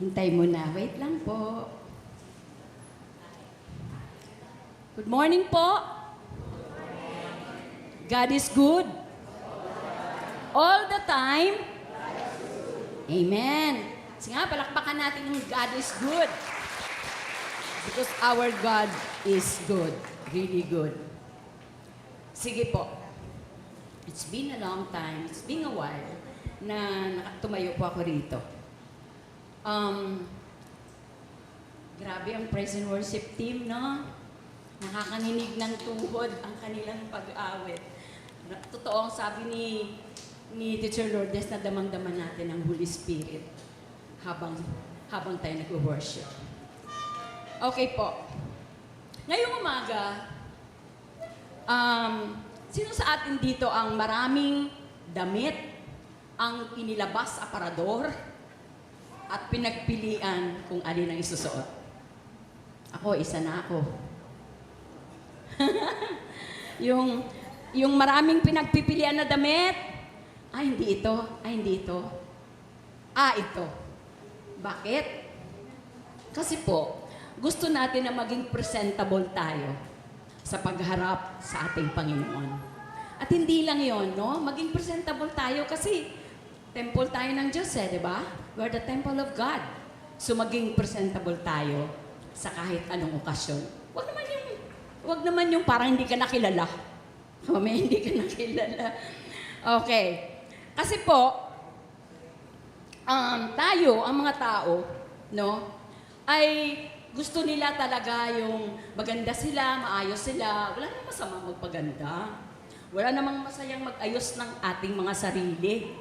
Hintay mo na. Wait lang po. Good morning po. God is good. All the time. Amen. Sige nga, palakpakan natin yung God is good. Because our God is good. Really good. Sige po. It's been a long time. It's been a while na tumayo po ako rito. Grabe ang praise and worship team, no? Nakakaninig ng tuhod ang kanilang pag-awit. Totoo ang sabi ni Teacher Lourdes na damang-daman natin ang Holy Spirit habang tayo nag-worship. Okay po. Ngayong umaga, sino sa atin dito ang maraming damit ang inilabas sa aparador at pinagpilian kung alin ang isusuot? Ako, isa na ako. yung maraming pinagpipilian na damit, hindi ito. Ito. Bakit? Kasi po, gusto natin na maging presentable tayo sa pagharap sa ating Panginoon. At hindi lang yon, no? Maging presentable tayo kasi temple tayo ng Diyos, di ba? We're the temple of God. So maging presentable tayo sa kahit anong okasyon. Wag naman yung parang hindi ka nakilala. May hindi ka nakilala. Okay. Kasi po, tayo, ang mga tao, no, ay gusto nila talaga yung maganda sila, maayos sila. Wala namang masama magpaganda. Wala namang masayang mag-ayos ng ating mga sarili.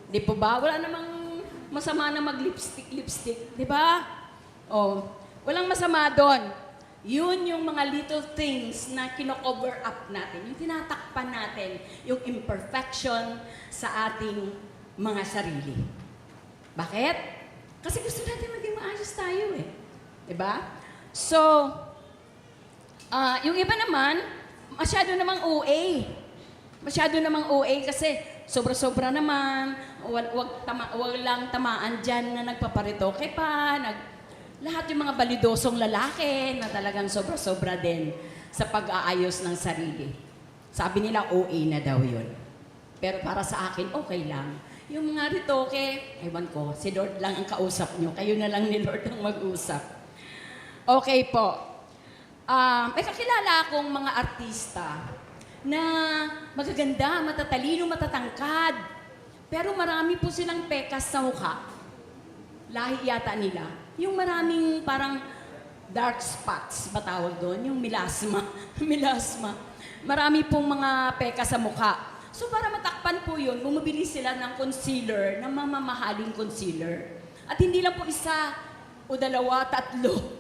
Di po ba? Wala namang masama na mag-lipstick, di ba? Walang masama doon. Yun yung mga little things na kino-cover up natin, yung tinatakpan natin, yung imperfection sa ating mga sarili. Bakit? Kasi gusto natin maging maayos tayo eh. Diba? So, yung iba naman, masyado namang OA. Masyado namang OA kasi sobra-sobra naman, wag lang tamaan dyan na nagpaparitoke pa, lahat yung mga balidosong lalaki na talagang sobra-sobra din sa pag-aayos ng sarili. Sabi nila, OA na daw yun. Pero para sa akin, okay lang. Yung mga ritoke, ewan ko, si Lord lang ang kausap nyo. Kayo na lang ni Lord ang mag-usap. Okay po. May kakilala akong mga artista na magaganda, matatalino, matatangkad. Pero marami po silang pekas sa mukha. Lahi yata nila. Yung maraming parang dark spots, ba tawag doon? Yung melasma. Melasma. Marami pong mga pekas sa mukha. So para matakpan po yun, bumibili sila ng concealer, ng mamahaling concealer. At hindi lang po isa o dalawa, tatlo,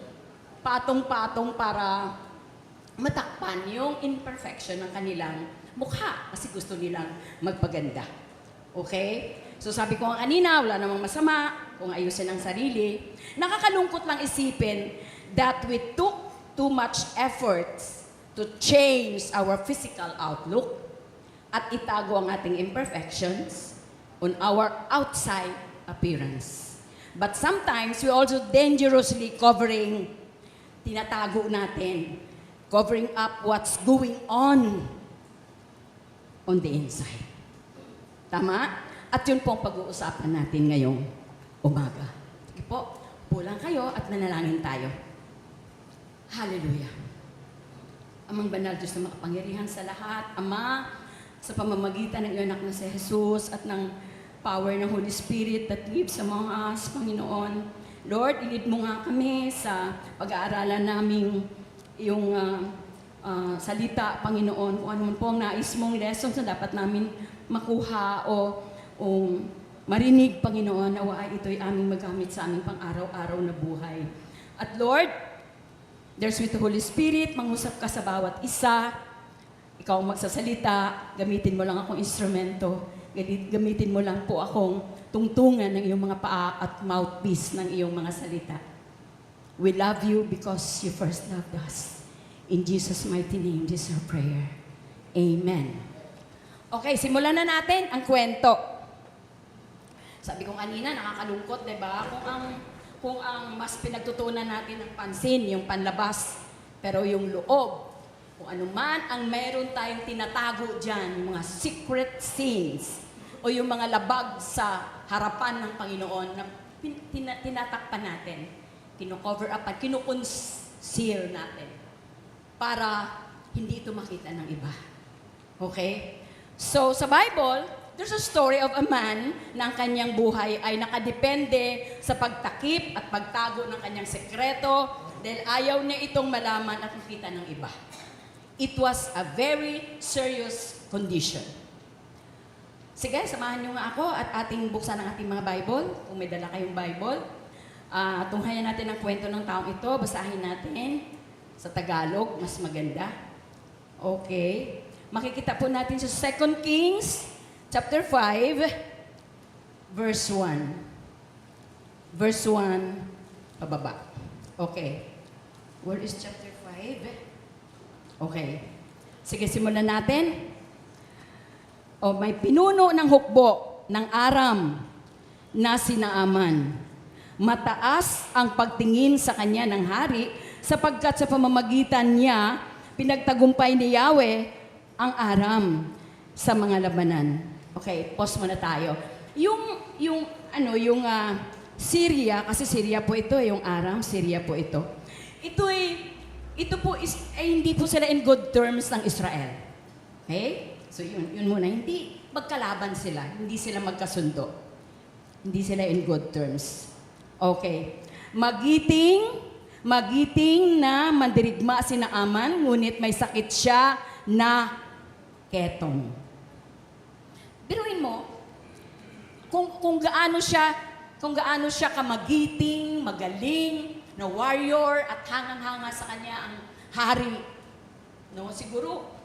patong-patong para matakpan yung imperfection ng kanilang mukha kasi gusto nilang magpaganda. Okay? So sabi ko nga kanina, wala namang masama kung ayusin ang sarili. Nakakalungkot lang isipin that we took too much effort to change our physical outlook at itago ang ating imperfections on our outside appearance. But sometimes we also dangerously tinatago natin, covering up what's going on the inside. Tama? At yun po ang pag-uusapan natin ngayong umaga. Sige po, pulang kayo at nanalangin tayo. Hallelujah. Amang banal Diyos na makapangyarihan sa lahat, Ama, sa pamamagitan ng iyong anak na si Jesus at ng power ng Holy Spirit that lives among us, Panginoon. Lord, ilid mo nga kami sa pag-aaralan naming yung salita, Panginoon, kung ano man po ang nais mong lessons na dapat namin makuha o marinig, Panginoon, nawa ito'y aming magamit sa aming pang-araw-araw na buhay. At Lord, there's with the Holy Spirit, mangusap ka sa bawat isa, ikaw ang magsasalita, gamitin mo lang akong instrumento, gamitin mo lang po akong tungtungan ng iyong mga paa at mouthpiece ng iyong mga salita. We love you because you first loved us. In Jesus' mighty name, this is our prayer. Amen. Okay, simulan na natin ang kwento. Sabi ko kanina, nakakalungkot, di ba? Kung ang kung ang mas pinagtutunan natin ng pansin, yung panlabas, pero yung loob, kung ano man ang meron tayong tinatago dyan, yung mga secret sins, o yung mga labag sa harapan ng Panginoon na tinatakpan natin, kino-cover up at kino-conceal natin para hindi ito makita ng iba. Okay? So, sa Bible, there's a story of a man na ang kanyang buhay ay nakadepende sa pagtakip at pagtago ng kanyang sekreto dahil ayaw niya itong malaman at makita ng iba. It was a very serious condition. Sige, samahan niyo nga ako at ating buksan ang ating mga Bible. Kung may dala kayong Bible, tunghayan natin ang kwento ng taong ito. Basahin natin sa Tagalog, mas maganda. Okay. Makikita po natin sa 2 Kings, chapter 5, verse 1. Verse 1, pababa. Okay. Where is chapter 5? Okay. Sige, simulan natin. May pinuno ng hukbo ng Aram na si Naaman. Mataas ang pagtingin sa kanya ng hari sapagkat sa pamamagitan niya, pinagtagumpay ni Yahweh ang Aram sa mga labanan. Okay, pause muna tayo. Yung Syria, kasi Syria po ito, yung Aram, Syria po ito. Ito po hindi po sila in good terms ng Israel. Okay? So yun muna, hindi magkalaban sila, hindi sila magkasundo. Hindi sila in good terms. Okay. Magiting na mandirigma si Naaman, ngunit may sakit siya na ketong. Biruin mo, kung gaano siya kamagiting, magaling, na warrior at hangang-hanga sa kanya ang hari. No, siguro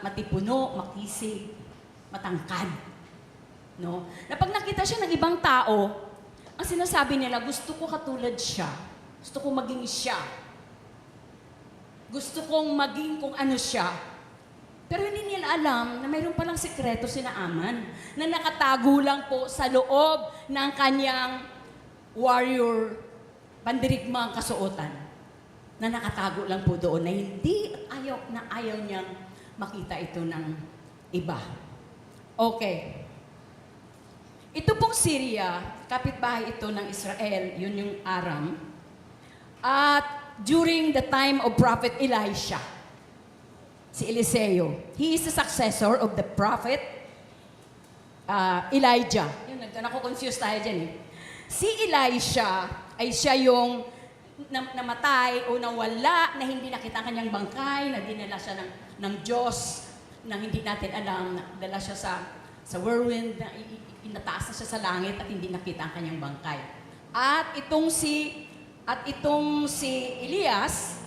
matipuno, makisig, matangkad. No? Na pag nakita siya ng ibang tao, ang sinasabi nila, gusto ko katulad siya. Gusto ko maging siya. Gusto kong maging kung ano siya. Pero hindi nila alam na mayroon palang sikreto si Naaman na nakatago lang po sa loob ng kanyang warrior pandirigma ang kasuotan na nakatago lang po doon na ayaw niyang makita ito ng iba. Okay. Ito pong Syria, kapitbahay ito ng Israel, yun yung Aram. At during the time of Prophet Elisha, si Eliseo, he is the successor of the prophet Elijah. Yun, nako-confuse tayo dyan eh. Si Elisha ay siya yung namatay o nawala, na hindi nakita kanyang bangkay, na dinala siya ng Diyos, na hindi natin alam, na dala siya sa whirlwind, na inataas na siya sa langit at hindi nakita ang kanyang bangkay. At itong si Elias,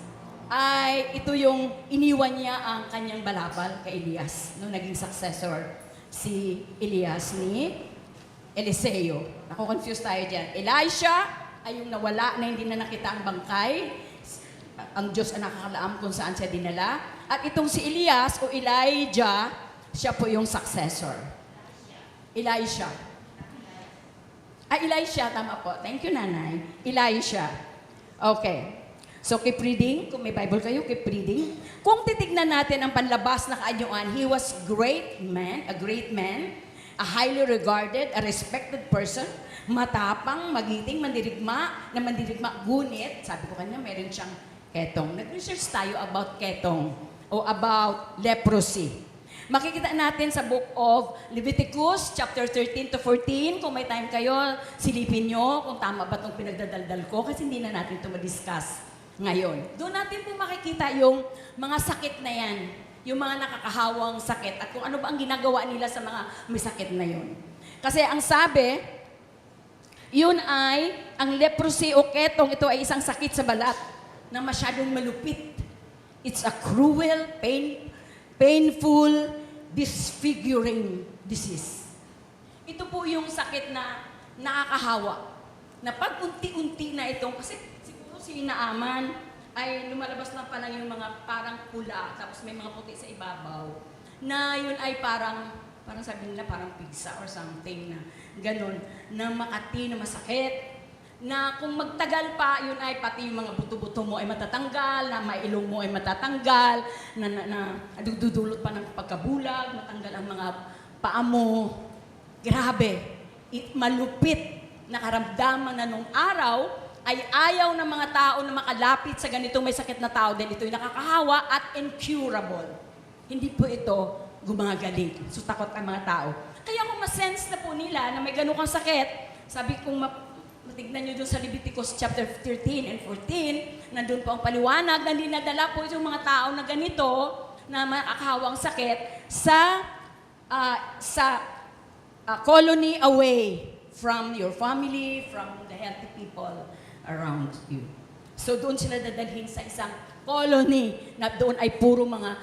ay ito yung iniwan niya ang kanyang balabal kay Elias, nung naging successor si Elias ni Eliseo. Nako-confuse tayo dyan. Elisha ay yung nawala na hindi na nakita ang bangkay. Ang Diyos ang nakakalaam kung saan siya dinala. At itong si Elias o Elijah, siya po yung successor. Elisha, tama po. Thank you, Nanay. Elisha. Okay. So, keep reading. Kung may Bible kayo, keep reading. Kung titignan natin ang panlabas na kaanyuan, he was a great man, a highly regarded, a respected person, matapang, magiting, mandirigma, gunit. Sabi ko kanya, meron siyang ketong. Nag-research tayo about ketong o about leprosy. Makikita natin sa book of Leviticus, chapter 13 to 14. Kung may time kayo, silipin nyo kung tama ba itong pinagdadaldal ko kasi hindi na natin ito ma-discuss ngayon. Doon natin po makikita yung mga sakit na yan, yung mga nakakahawang sakit at kung ano ba ang ginagawa nila sa mga may sakit na yun. Kasi ang sabi, yun ay, ang leprosy o ketong, ito ay isang sakit sa balat na masyadong malupit. It's a cruel, painful, disfiguring disease. Ito po yung sakit na nakakahawa. Na pag unti-unti na itong, kasi siguro si Naaman ay lumalabas na pa lang yung mga parang pula, tapos may mga puti sa ibabaw, na yun ay parang sabi nila parang pizza or something na ganun, na makati, na masakit, na kung magtagal pa, yun ay pati yung mga buto-buto mo ay matatanggal, na mailong mo ay matatanggal, na dudulot pa ng pagkabulag, matanggal ang mga paa mo. Grabe, malupit na karamdaman na nung araw ay ayaw ng mga tao na makalapit sa ganitong may sakit na tao dahil ito'y nakakahawa at incurable. Hindi po ito gumagaling. So takot ang mga tao. Kaya kung ma-sense na po nila na may ganun kang sakit, sabi kong matignan nyo doon sa Leviticus chapter 13 and 14, nandun po ang paliwanag na dinadala po yung mga tao na ganito, na makakahawang sakit, sa colony away from your family, from the healthy people around you. So doon sila dadalhin sa isang colony na doon ay puro mga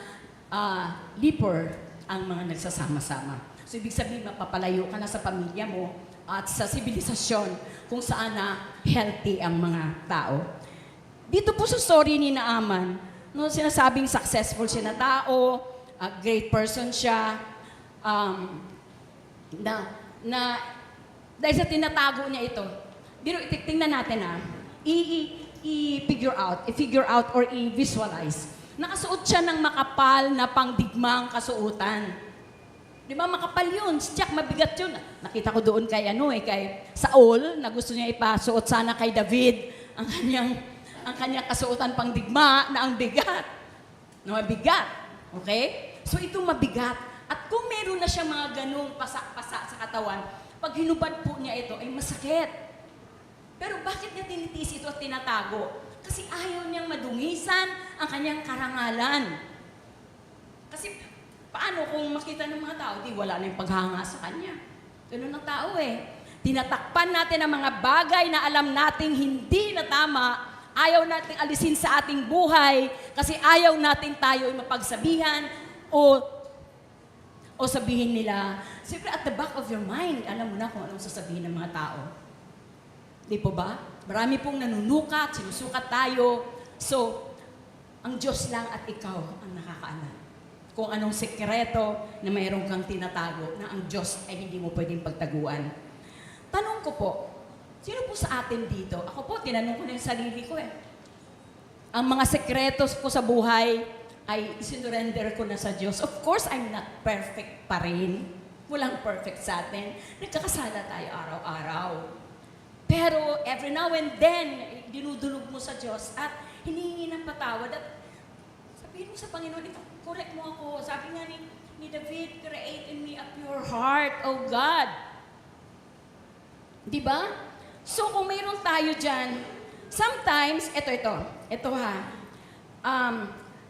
leper ang mga nagsasama-sama. So ibig sabihin, mapapalayo ka na sa pamilya mo at sa sibilisasyon kung saan na healthy ang mga tao. Dito po sa story ni Naaman, no, sinasabing successful siya na tao, a great person siya, dahil sa tinatago niya ito. Pero tingnan natin i-figure out or i-visualize. Nakasuot siya ng makapal na pangdigmang kasuotan. Di ba, makapal yun? Jack, mabigat yun. Nakita ko doon kay Saul, na gusto niya ipasuot sana kay David ang kanyang kasuotan pangdigma na ang bigat. Na mabigat. Okay? So ito mabigat. At kung meron na siya mga ganung pasak-pasak sa katawan, pag hinubad po niya ito, ay masakit. Pero bakit niya tinitiis ito at tinatago? Kasi ayaw niyang madungisan ang kanyang karangalan. Kasi paano kung makita ng mga tao, di wala na yung paghanga sa kanya. Ganun ang tao eh. Tinatakpan natin ang mga bagay na alam nating hindi na tama, ayaw nating alisin sa ating buhay, kasi ayaw nating tayo ay mapagsabihan o sabihin nila. Siyempre at the back of your mind, alam mo na kung anong sasabihin ng mga tao. Di po ba? Marami pong nanunukat, sinusukat tayo. So, ang Diyos lang at ikaw ang nakakaalam kung anong sekreto na mayroon kang tinatago na ang Diyos ay hindi mo pwedeng pagtaguan. Tanong ko po, sino po sa atin dito? Ako po, tinanong ko na yung sarili ko eh. Ang mga sekretos ko sa buhay ay isinurrender ko na sa Diyos. Of course, I'm not perfect pa rin. Walang perfect sa atin. Nagkakasala tayo araw-araw. Pero every now and then, dinudulog mo sa Diyos at hinihingi ng patawad at sabihin mo sa Panginoon, ito, correct mo ako. Sabi nga ni David, create in me a pure heart, O God. Di ba? So kung mayroon tayo dyan, sometimes, ito ha,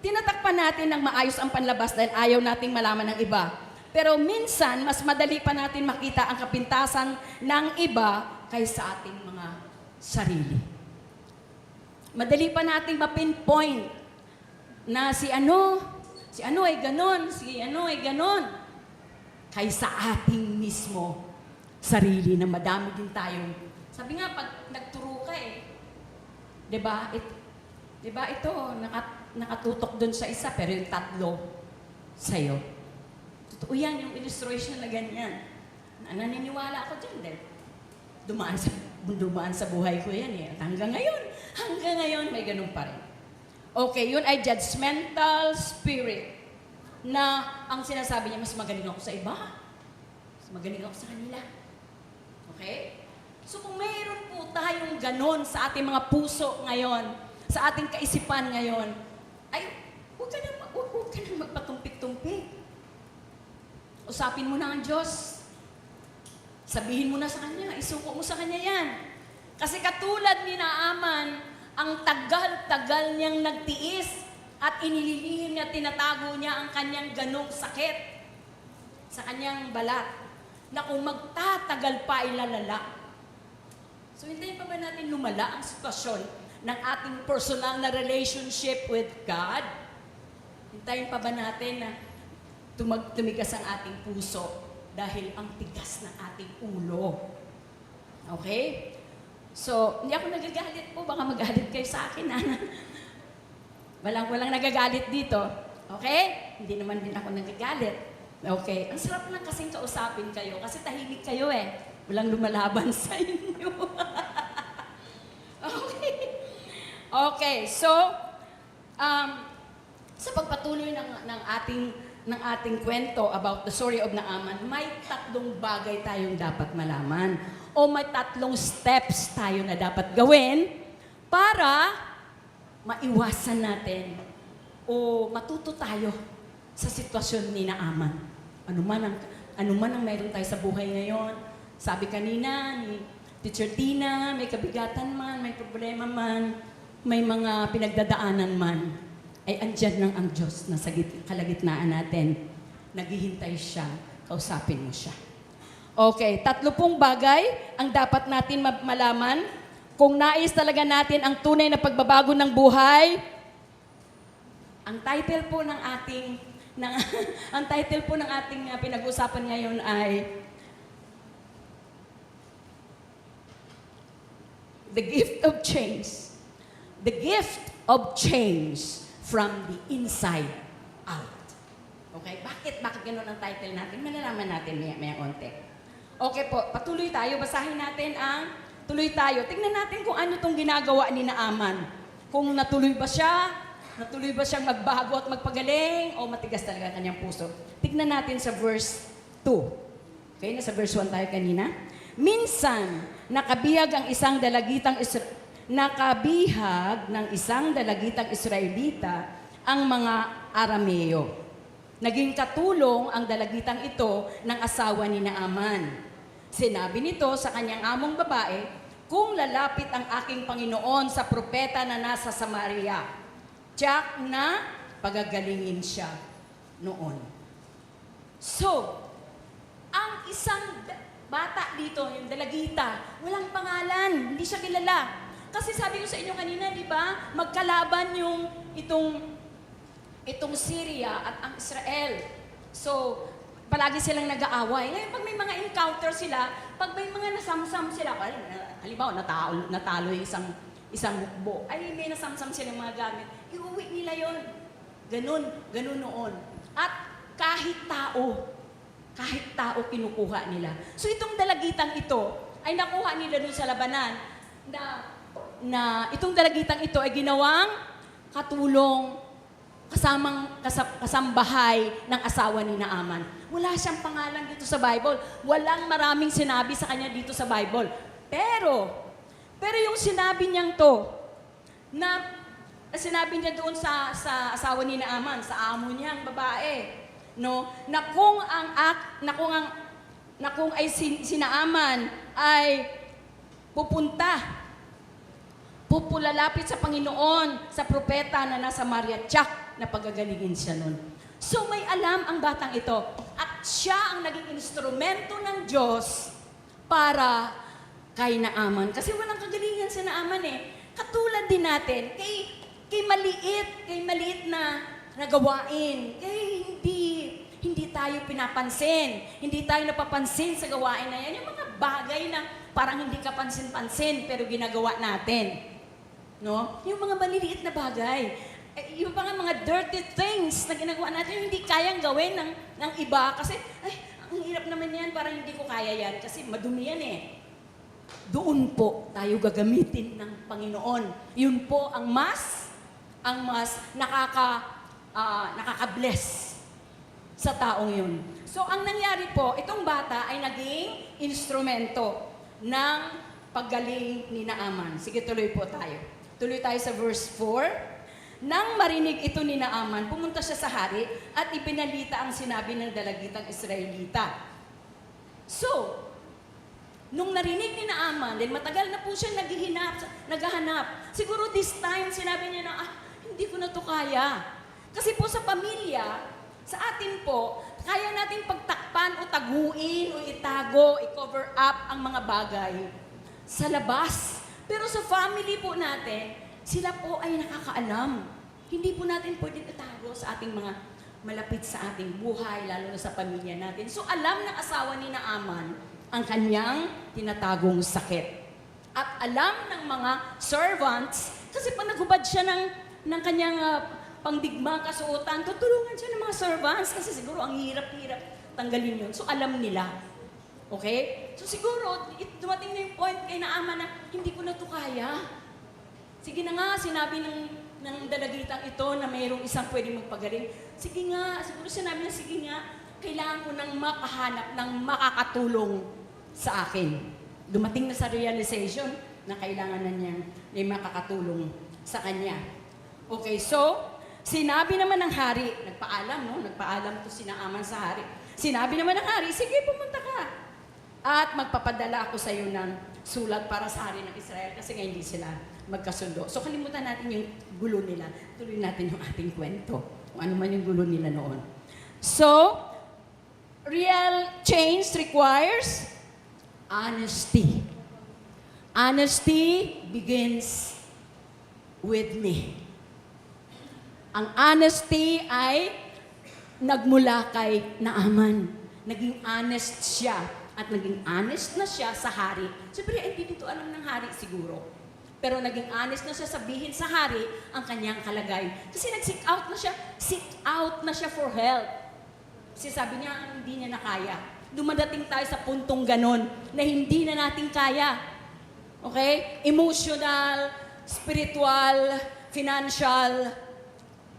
tinatakpan natin ng maayos ang panlabas dahil ayaw nating malaman ng iba. Pero minsan, mas madali pa natin makita ang kapintasan ng iba kaysa ating mga sarili. Madali pa nating ma-pinpoint na si ano ay ganon, kaysa ating mismo sarili na madami din tayong. Sabi nga, pag nagturo ka diba, ito, nakatutok dun sa isa, pero yung tatlo sa'yo. Totoo yan, yung illustration na ganyan. Naniniwala ako dyan, dahil dumaan sa buhay ko yan eh. At hanggang ngayon, may ganun pa rin. Okay, yun ay judgmental spirit na ang sinasabi niya, mas magaling ako sa iba. Mas magaling ako sa kanila. Okay? So kung mayroon po tayong ganun sa ating mga puso ngayon, sa ating kaisipan ngayon, ay huwag ka na magpatumpik-tumpik. Usapin mo na ang Diyos. Sabihin mo na sa Kanya, isuko mo sa Kanya yan. Kasi katulad ni Naaman, ang tagal-tagal niyang nagtiis at inililihim niya, tinatago niya ang kanyang ganong sakit sa kanyang balat na kung magtatagal pa ilalala. So hintayin pa ba natin lumala ang sitwasyon ng ating personal na relationship with God? Hintayin pa ba natin na tumigas ang ating puso dahil ang tigas ng ating ulo? Okay? So, hindi ako nagagalit po. Baka magalit kayo sa akin. Walang nagagalit dito. Okay? Hindi naman din ako nagagalit. Okay? Ang sarap lang kasing kausapin kayo kasi tahimik kayo eh. Walang lumalaban sa inyo. Okay, so, sa pagpatuloy ng ating kwento about the story of Naaman, may tatlong bagay tayong dapat malaman o may tatlong steps tayo na dapat gawin para maiwasan natin o matuto tayo sa sitwasyon ni Naaman. Ano man ang mayroon tayo sa buhay ngayon. Sabi kanina ni Teacher Tina, may kabigatan man, may problema man, may mga pinagdadaanan man, ay andyan lang ang Diyos na sa kalagitnaan natin. Naghihintay siya, kausapin mo siya. Okay, 3 bagay ang dapat natin malaman kung nais talaga natin ang tunay na pagbabago ng buhay. Ang title po ng ating pinag-usapan ngayon ay The Gift of Change. The Gift of Change from the inside out. Okay? Bakit ganoon ang title natin? Malalaman natin maya onte. Okay po, patuloy tayo. Basahin natin tuloy tayo. Tingnan natin kung ano itong ginagawa ni Naaman. Kung natuloy ba siyang magbago at magpagaling, o matigas talaga ang kanyang puso. Tingnan natin sa verse 2. Okay, nasa verse 1 tayo kanina. Minsan, nakabihag ng isang dalagitang Israelita ang mga Arameo. Naging katulong ang dalagitang ito ng asawa ni Naaman. Sinabi nito sa kanyang among babae, kung lalapit ang aking Panginoon sa propeta na nasa Samaria, tiyak na pagagalingin siya noon. So, ang isang bata dito, yung dalagita, walang pangalan, hindi siya kilala. Kasi sabi ko sa inyo kanina, di ba, magkalaban itong Syria at ang Israel. So, palagi silang nag-aaway. Ngayon, pag may mga encounter sila, pag may mga nasamsam sila, halimbawa, natalo yung isang hukbo, ay may nasamsam silang mga gamit, iuwi nila yon. Ganun noon. At kahit tao kinukuha nila. So, itong dalagitang ito, ay nakuha nila dun sa labanan, na itong dalagitang ito ay ginawang katulong kasambahay ng asawa ni Naaman. Wala siyang pangalan dito sa Bible. Walang maraming sinabi sa kanya dito sa Bible. Pero yung sinabi niyang to, na sinabi niya doon sa asawa ni Naaman, sa amo niyang babae, no, na kung si Naaman ay pupulalapit sa Panginoon, sa propeta na nasa Samaria, tiyak na pagagalingin siya nun. So may alam ang batang ito. At siya ang naging instrumento ng Diyos para kay Naaman. Kasi walang kagalingan si Naaman eh. Katulad din natin, kay maliit na gawain, hindi tayo pinapansin. Hindi tayo napapansin sa gawain na yan. Yung mga bagay na parang hindi ka pansin-pansin, pero ginagawa natin. No? Yung mga maliliit na bagay. Yung mga dirty things na ginagawa natin, hindi kayang gawin ng iba. Kasi, ang hirap naman yan, parang hindi ko kaya yan. Kasi madumi yan eh. Doon po tayo gagamitin ng Panginoon. Yun po ang mas nakaka-bless sa taong yun. So, ang nangyari po, itong bata ay naging instrumento ng paggaling ni Naaman. Sige, tuloy po tayo. Tuloy tayo sa verse 4. Nang marinig ito ni Naaman, pumunta siya sa hari at ipinalita ang sinabi ng dalagitang Israelita. So, nung narinig ni Naaman, dahil matagal na po siya naghahanap, siguro this time sinabi niya na, hindi ko na to kaya. Kasi po sa pamilya, sa atin po, kaya nating pagtakpan o taguin o itago, i-cover up ang mga bagay sa labas. Pero sa family po natin, sila po ay nakakaalam. Hindi po natin pwedeng itago sa ating mga malapit sa ating buhay, lalo na sa pamilya natin. So alam ng asawa ni Naaman ang kanyang tinatagong sakit. At alam ng mga servants, kasi pag naghubad siya ng kanyang pangdigma, kasuotan, tutulungan siya ng mga servants kasi siguro ang hirap-hirap tanggalin yun. So alam nila. Okay? So siguro, dumating na yung point kay Naaman na hindi ko na to kaya. Sige na nga, sinabi ng dalagitang ito na mayroong isang pwedeng magpagaling. Sige nga, siguro sinabi niya, sige nga, kailangan ko nang makahanap ng makakatulong sa akin. Dumating na sa realization na kailangan na niya may makakatulong sa kanya. Okay, so, sinabi naman ng hari, nagpaalam, no? Nagpaalam to sina Aman sa hari. Sinabi naman ng hari, sige, pumunta ka. At magpapadala ako sa iyo ng sulat para sa hari ng Israel kasi nga hindi sila magkasundo. So, kalimutan natin yung gulo nila. Tuloy natin yung ating kwento. Kung ano man yung gulo nila noon. So, real change requires honesty. Honesty begins with me. Ang honesty ay nagmula kay Naaman. Naging honest siya at naging honest na siya sa hari. Siyempre, hindi dito alam ng hari siguro. Pero naging honest na siya sabihin sa hari ang kanyang kalagay. Kasi nag-seek out na siya. Seek out na siya for help. Kasi sabi niya, hindi niya na kaya. Dumadating tayo sa puntong ganon na hindi na natin kaya. Okay? Emotional, spiritual, financial,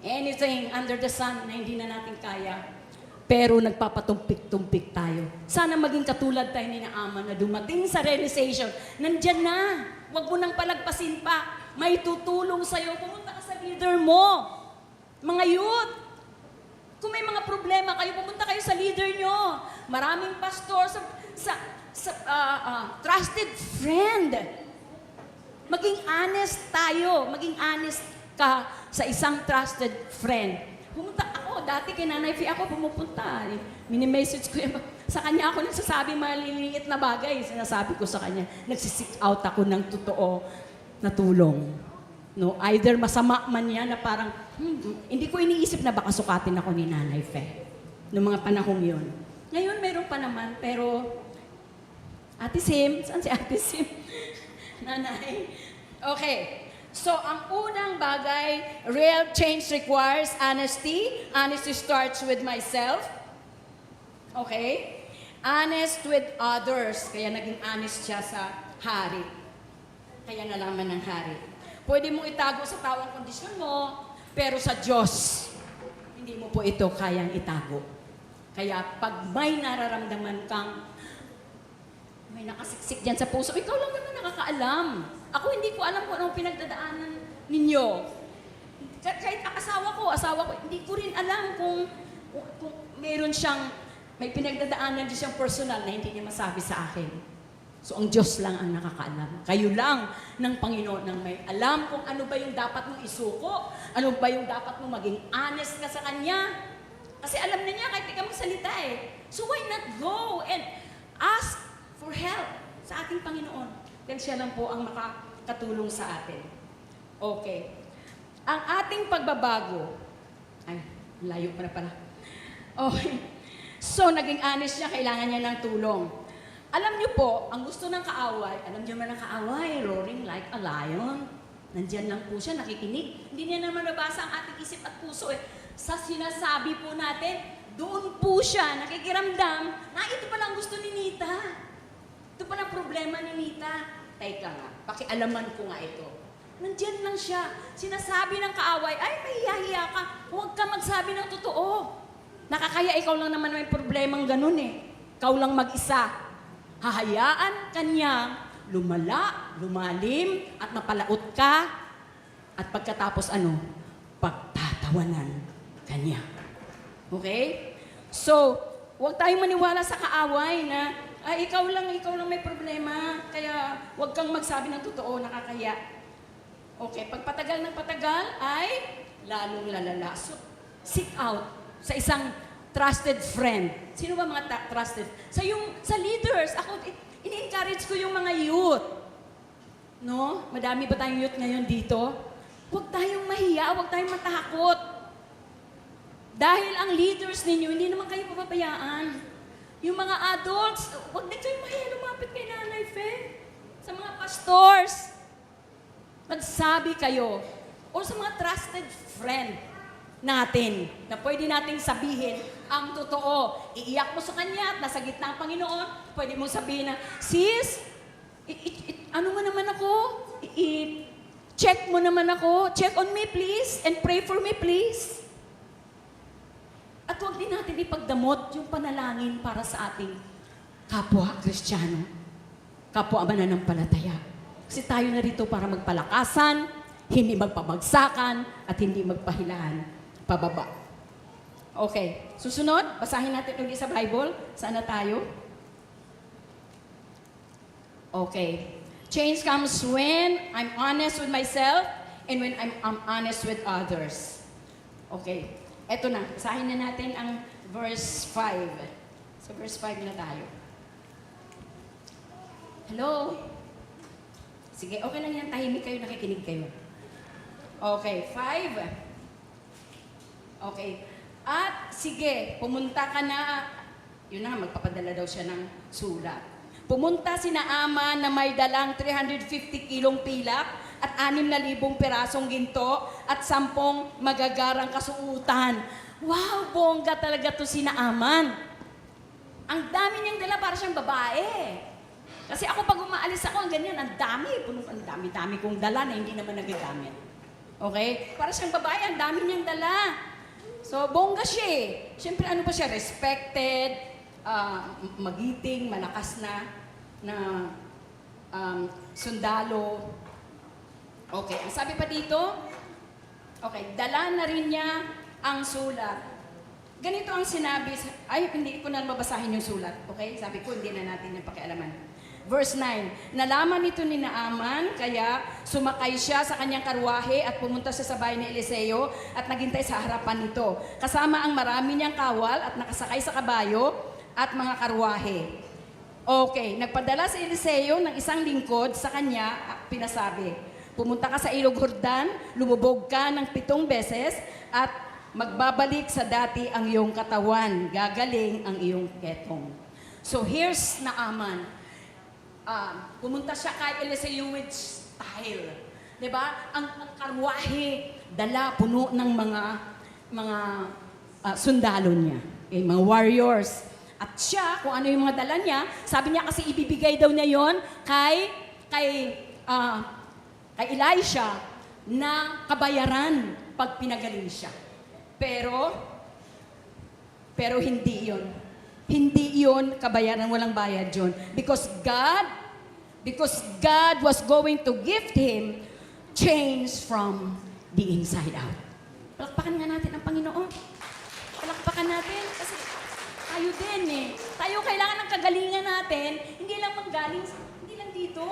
anything under the sun na hindi na natin kaya. Pero nagpapatumpik-tumpik tayo. Sana maging katulad tayo ni Naaman na dumating sa realization, nandyan na. Huwag mo nang palagpasin pa. May tutulong sa'yo. Pumunta ka sa leader mo. Mga youth. Kung may mga problema kayo, pumunta kayo sa leader nyo. Maraming pastor trusted friend. Maging honest tayo. Maging honest ka sa isang trusted friend. Pumunta ako, dati kay Nanay Fee ako pumupunta. Mini-message ko yan. Sa kanya ako nagsasabi maliliit na bagay. Sinasabi ko sa kanya, nagsisik out ako ng totoo na tulong. No, either masama man yan na parang, hindi ko iniisip na baka sukatin ako ni Nanay Fee. Noong mga panahong yun. Ngayon, meron pa naman, pero Ate Sim, saan si Ate Sim? Nanay. Okay. So, ang unang bagay, real change requires honesty. Honesty starts with myself. Okay? Honest with others. Kaya naging honest siya sa hari. Kaya nalaman ng hari. Pwede mong itago sa tawang kondisyon mo, pero sa Diyos, hindi mo po ito kayang itago. Kaya pag may nararamdaman kang may nakasiksik dyan sa puso, ikaw lang naman nakakaalam. Ako hindi ko alam kung anong pinagdadaanan ninyo. Kahit asawa ko, hindi ko rin alam kung may pinagdadaanan din siyang personal na hindi niya masabi sa akin. So ang Diyos lang ang nakakaalam. Kayo lang ng Panginoon ang may alam kung ano ba yung dapat mong isuko, ano ba yung dapat mong maging honest ka sa Kanya. Kasi alam na niya kahit di ka magsalita eh. So why not go and ask for help sa ating Panginoon? Then siya lang po ang makakatulong sa atin. Okay. Ang ating pagbabago, ay, layo pa na pala. Okay. So, naging honest siya, kailangan niya ng tulong. Alam niyo po, ang gusto ng kaaway, alam niyo man ang kaaway, roaring like a lion. Nandyan lang po siya, nakikinig. Hindi niya naman nabasa ang ating isip at puso eh. Sa sinasabi po natin, doon po siya, nakikiramdam, na ito pala ang gusto ni Nita. Ito palang problema ni Nita. Teka nga, pakialaman ko nga ito. Nandyan lang siya. Sinasabi ng kaaway, ay, mahihiya ka. Huwag ka magsabi ng totoo. Nakakaya ikaw lang naman may problemang ganun eh. Ikaw lang mag-isa. Hahayaan kanya, lumalim, at mapalaot ka. At pagkatapos pagtatawanan kanya. Okay? So, huwag tayong maniwala sa kaaway na ay, ikaw lang may problema, kaya huwag kang magsabi ng totoo, nakakaya. Okay, pagpatagal ng patagal ay lalong lalala. So, seek out sa isang trusted friend. Sino ba mga trusted? Sa leaders, ako, ini-encourage ko yung mga youth. No? Madami ba tayong youth ngayon dito? Huwag tayong mahiya, huwag tayong matakot. Dahil ang leaders ninyo, hindi naman kayo papabayaan. Yung mga adults, huwag din kayo mahiya lumapit kay Nanay Fee. Sa mga pastors, magsabi kayo. O sa mga trusted friend natin, na pwede nating sabihin ang totoo. Iiyak mo sa kanya at nasa gitna ang Panginoon, pwede mong sabihin na, sis, ano nga naman ako? check mo naman ako. Check on me, please. And pray for me, please. At huwag din natin ipagdamot yung panalangin para sa ating kapwa Kristiyano, kapwa mananampalataya. Kasi tayo narito para magpalakasan, hindi magpabagsakan, at hindi magpahilahan pababa. Okay, susunod, basahin natin ulit sa Bible. Saan na tayo? Okay. Change comes when I'm honest with myself and when I'm honest with others. Okay. Eto na. Basahin na natin ang verse 5. Sa verse 5 na tayo. Hello? Sige, okay lang yan. Tahimik kayo, nakikinig kayo. Okay, 5. Okay. At sige, pumunta ka na. Yun na, magpapadala daw siya ng sulat. Pumunta si Naaman na may dalang 350 kilong pilak at 6,000 pirasong ginto at 10 magagarang kasuutan. Wow, bongga talaga to si Naaman. Ang dami niyang dala para siyang babae. Kasi ako pag umaalis ako, ang ganyan, ang dami kong dala na hindi naman nagagamit. Okay? Para siyang babae, ang dami niyang dala. So, bongga siya eh. Siyempre, ano pa siya? Respected, magiting, malakas na sundalo. Okay, ang sabi pa dito, okay, dala na rin niya ang sulat. Ganito ang sinabi, hindi ko na mabasahin yung sulat. Okay, sabi ko, hindi na natin yung pakialaman. Verse 9, nalaman nito ni Naaman, kaya sumakay siya sa kanyang karwahe at pumunta siya sa bahay ni Eliseo at naghintay sa harapan nito. Kasama ang marami niyang kawal at nakasakay sa kabayo at mga karwahe. Okay, nagpadala si Eliseo ng isang lingkod sa kanya, pinasabi, pumunta ka sa Ilog Jordan, lumubog ka ng 7 beses at magbabalik sa dati ang iyong katawan, gagaling ang iyong ketong. So here's Naaman. Pumunta siya kay Eliseo with style. Diba? Ang karwahe, dala, puno ng mga sundalo niya. Okay, mga warriors. At siya, kung ano yung mga dala niya, sabi niya kasi ibibigay daw niya yon kay Elisha na kabayaran pag pinagaling siya. Pero hindi yon. Hindi yon kabayaran, walang bayad yon. Because God was going to gift him change from the inside out. Palakpakan nga natin ang Panginoon. Palakpakan natin kasi tayo din eh. Tayo kailangan ng kagalingan natin, hindi lang dito.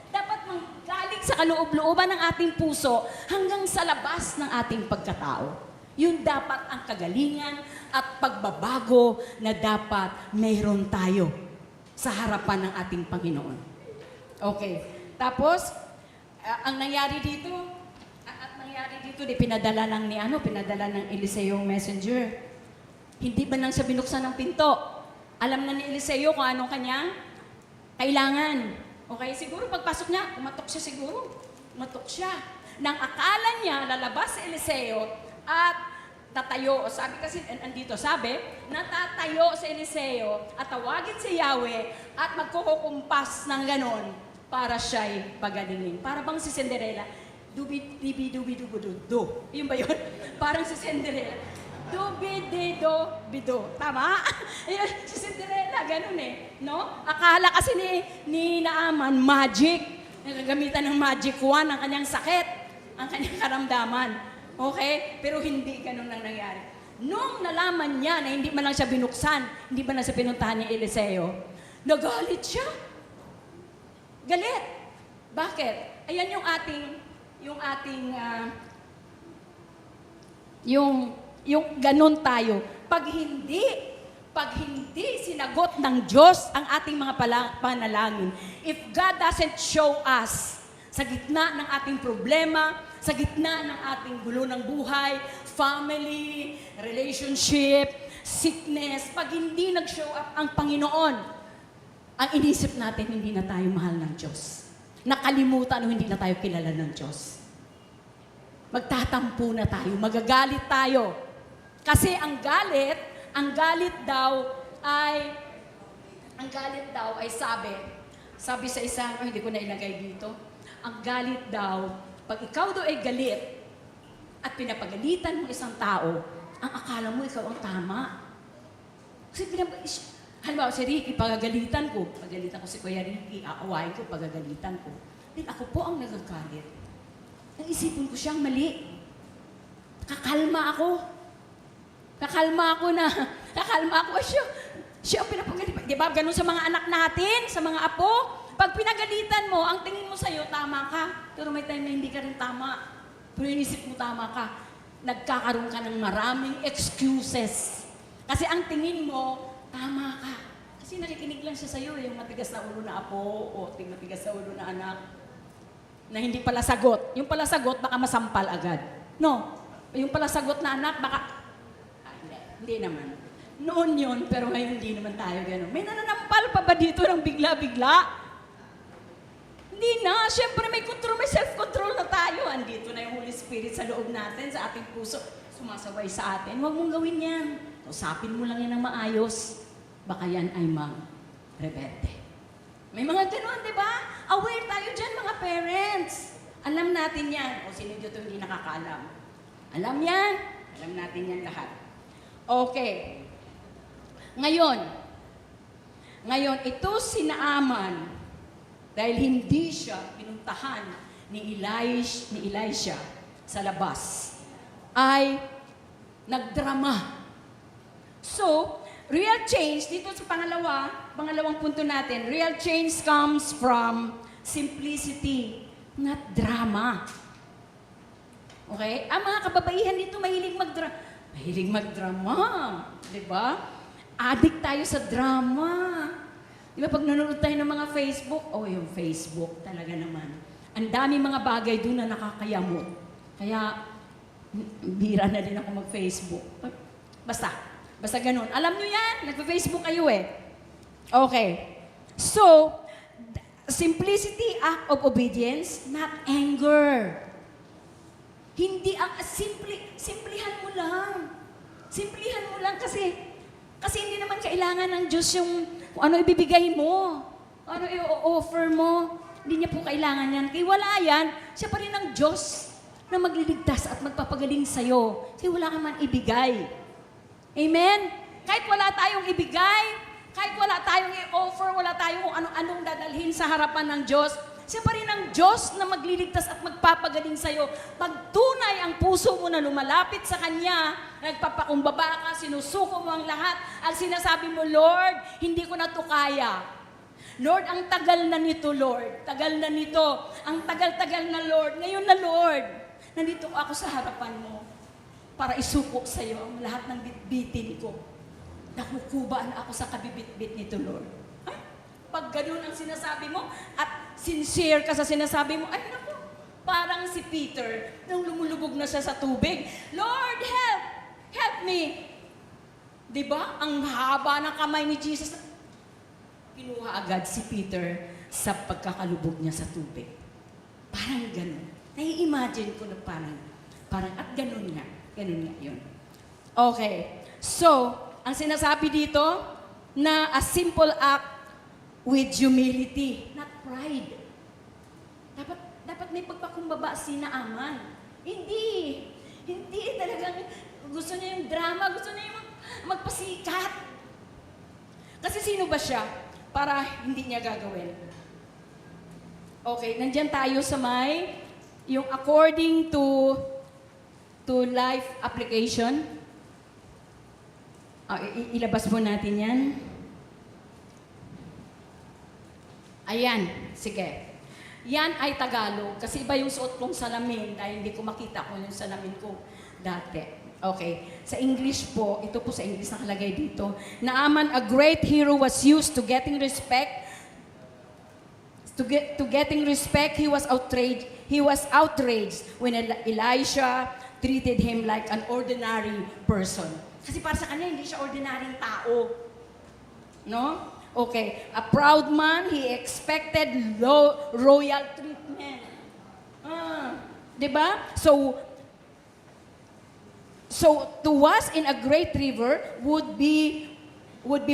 Dapat manggaling sa kaloob-looban ng ating puso hanggang sa labas ng ating pagkatao. Yun dapat ang kagalingan at pagbabago na dapat mayroon tayo sa harapan ng ating Panginoon. Okay. Tapos, ang nangyari dito, pinadala ng Eliseo messenger. Hindi ba nang siya binuksan ng pinto? Alam na ni Eliseo kung anong kanyang kailangan. Okay, siguro pagpasok niya, umatok siya. Nang akala niya, lalabas si Eliseo at tatayo. Sabi kasi, andito, natatayo si Eliseo at tawagin si Yahweh at magkukumpas ng ganon para siya'y pagalingin. Para bang si Cinderella, dubi-dubi-dubi-dubi-do. Yun ba yun? Parang si Cinderella. Dubi-di-do-bido. Tama? Si Cinderella, ganun eh. No? Akala kasi ni Naaman, magic. Nagagamitan ng magic wand ang kanyang sakit, ang kanyang karamdaman. Okay? Pero hindi ganun ang nangyari. Nung nalaman niya na hindi man lang siya binuksan, hindi man lang siya pinuntahan ni Eliseo, nagalit siya. Galit. Bakit? Ayan yung ganun tayo. Pag hindi sinagot ng Diyos ang ating mga panalangin, if God doesn't show us sa gitna ng ating problema, sa gitna ng ating gulo ng buhay, family, relationship, sickness, pag hindi nag-show up ang Panginoon, ang inisip natin, hindi na tayo mahal ng Diyos. Nakalimutan o hindi na tayo kilala ng Diyos. Magtatampo na tayo, magagalit tayo. Kasi ang galit daw ay sabi sa isang, hindi ko na ilagay dito, ang galit daw Pag ikaw daw ay galit at pinapagalitan mo isang tao, ang akala mo ikaw ang tama. Kasi halimbawa si Ricky, pagagalitan ko si Kuya Ricky, aawain ko, pagagalitan ko. Then ako po ang nagagalit. Naisipin ko siyang mali. Kakalma ako siya ang pinapagalitan. Di ba, ganun sa mga anak natin, sa mga apo. Pag pinagalitan mo, ang tingin mo sa'yo, tama ka. Pero may time na hindi ka rin tama. Pero inisip mo, tama ka. Nagkakaroon ka ng maraming excuses. Kasi ang tingin mo, tama ka. Kasi nakikinig lang siya sa'yo, yung matigas na ulo na apo o matigas na ulo na anak na hindi pala sagot. Yung pala sagot, baka masampal agad. No. Yung pala sagot na anak, baka... hindi naman. Noon yun, pero ngayon hindi naman tayo gano'n. May nananampal pa ba dito ng bigla-bigla? Hindi na. Siyempre may control, may self-control na tayo. Andito na yung Holy Spirit sa loob natin, sa ating puso. Sumasaway sa atin. Huwag mong gawin yan. Usapin mo lang yan ng maayos. Baka yan ay rebelde. May mga gano'n, di ba? Aware tayo dyan, mga parents. Alam natin yan. O sino dito hindi nakakaalam? Alam yan. Alam natin yan lahat. Okay. Ngayon, ito si Naaman, dahil hindi siya pinuntahan ni Elisha sa labas, ay nagdrama. So, real change, dito sa pangalawang punto natin, real change comes from simplicity, not drama. Okay? Ang mga kababaihan dito mahilig magdrama. Di ba? Addict tayo sa drama. Di ba pag nanonood tayo ng mga Facebook, yung Facebook talaga naman. Ang dami mga bagay doon na nakakayamot. Kaya, bira na din ako mag-Facebook. Basta ganun. Alam nyo yan, nagpa-Facebook kayo eh. Okay. So, simplicity, act of obedience, not anger. Hindi ang simplihan mo lang. Simplihan mo lang kasi hindi naman kailangan ng Diyos yung kung ano ibibigay mo. Ano i-offer mo. Hindi niya po kailangan yan. Kaya wala yan, siya pa rin ang Diyos na magliligtas at magpapagaling sa'yo. Kasi wala ka man ibigay. Amen? Kahit wala tayong ibigay, kahit wala tayong i-offer, wala tayong kung anong dadalhin sa harapan ng Diyos, siya pa rin ang Diyos na magliligtas at magpapagaling sa'yo. Pag tunay ang puso mo na lumalapit sa Kanya, nagpapakumbaba ka, sinusuko mo ang lahat, ang sinasabi mo, Lord, hindi ko na to kaya. Lord, ang tagal na nito, Lord. Tagal na nito. Ang tagal-tagal na, Lord. Ngayon na, Lord, nandito ako sa harapan mo para isuko sa'yo ang lahat ng bitbitin ko. Nakukubaan ako sa kabibitbit nito, Lord. Pag ganun ang sinasabi mo at sincere ka sa sinasabi mo, ay naku, parang si Peter nang lumulubog na siya sa tubig. Lord, help! Help me! Diba? Ang haba ng kamay ni Jesus. Kinuha agad si Peter sa pagkakalubog niya sa tubig. Parang ganun. Nai-imagine ko na parang at ganun nga. Ganun nga yun. Okay. So, ang sinasabi dito na a simple act with humility, not pride. Dapat may pagpakumbaba si Naaman. Hindi talagang gusto niya yung drama, gusto niya yung magpasikat. Kasi sino ba siya para hindi niya gagawin? Okay, nandyan tayo sa yung according to life application. Ilabas po natin yan. Ayan, sige. Yan ay Tagalog, kasi iba yung suot kong salamin dahil hindi ko makita kung yung salamin ko dati. Okay. Sa English po, ito po sa English nakalagay dito. Naaman, a great hero was used to getting respect. To getting respect, he was outraged when Elisha treated him like an ordinary person. Kasi para sa kanya, hindi siya ordinaryong tao. No? Okay, a proud man, he expected royal treatment. Diba? So to was in a great river would be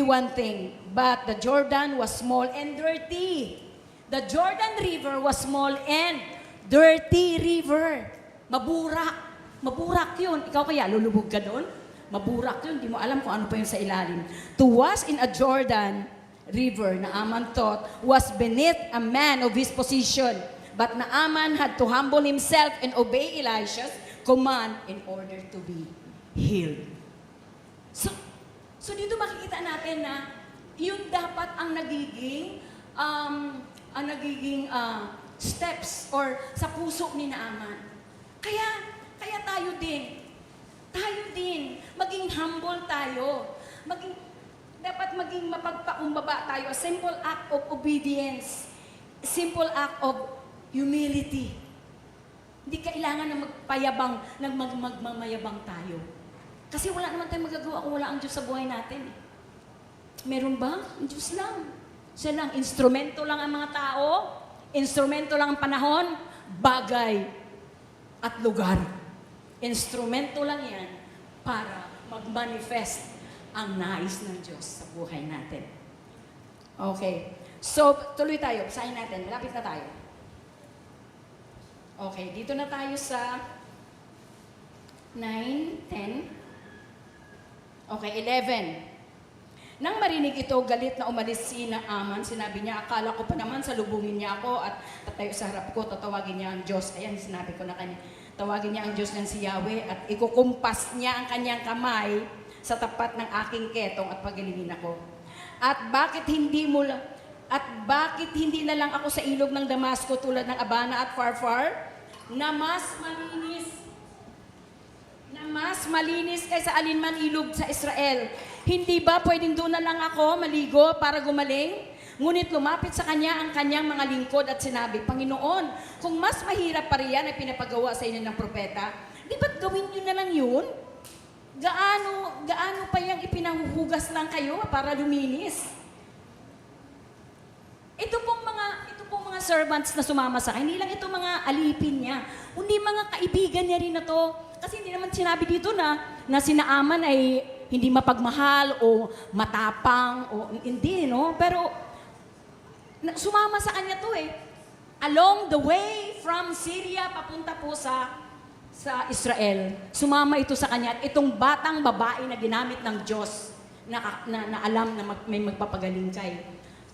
one thing, but the Jordan was small and dirty. The Jordan River was small and Dirty river. Maburak. Maburak yun. Ikaw kaya, lulubog ka doon? Maburak yun. Di mo alam kung ano pa yun sa ilalim. To wash in a Jordan river, Naaman thought, was beneath a man of his position. But Naaman had to humble himself and obey Elisha's command in order to be healed. So dito makikita natin na yun dapat ang nagiging steps or sa puso ni Naaman. Kaya tayo din, maging humble tayo. Dapat maging mapagpakumbaba tayo. A simple act of obedience. Simple act of humility. Hindi kailangan na magmayabang tayo. Kasi wala naman tayong magagawa kung wala ang Diyos sa buhay natin. Meron ba? Ang Diyos lang. Siya lang. Instrumento lang ang mga tao. Instrumento lang ang panahon. Bagay at lugar. Instrumento lang yan para mag-manifest ang nais ng Diyos sa buhay natin. Okay. So, tuloy tayo. Basahin natin. Malapit na tayo. Okay. Dito na tayo sa 9, 10. Okay, 11. Nang marinig ito, galit na umalis si Naaman. Sinabi niya, akala ko pa naman salubungin niya ako at tatayo sa harap ko, tatawagin niya ang Diyos. Ayan, sinabi ko na kanya. Tawagin niya ang Diyos ng si Yahweh at ikukumpas niya ang kanyang kamay sa tapat ng aking ketong at pagalingin ako. At bakit hindi na lang ako sa ilog ng Damasco tulad ng Abana at Farfar na mas malinis kaysa alinman ilog sa Israel. Hindi ba pwedeng doon na lang ako maligo para gumaling? Ngunit lumapit sa kanya ang kanyang mga lingkod at sinabi, Panginoon, kung mas mahirap pa riyan ay pinapagawa sa inyo ng propeta, di ba't gawin nyo na lang yun? Gaano pa yung ipinahuhugas lang kayo para luminis? Ito pong mga servants na sumama sa akin, hindi lang ito mga alipin niya, kundi mga kaibigan niya rin na to. Kasi hindi naman sinabi dito na si Naaman ay hindi mapagmahal o matapang o hindi, no? Pero sumama sa kanya to eh. Along the way from Syria papunta po sa Israel, sumama ito sa kanya. At itong batang babae na ginamit ng Diyos na alam na may magpapagaling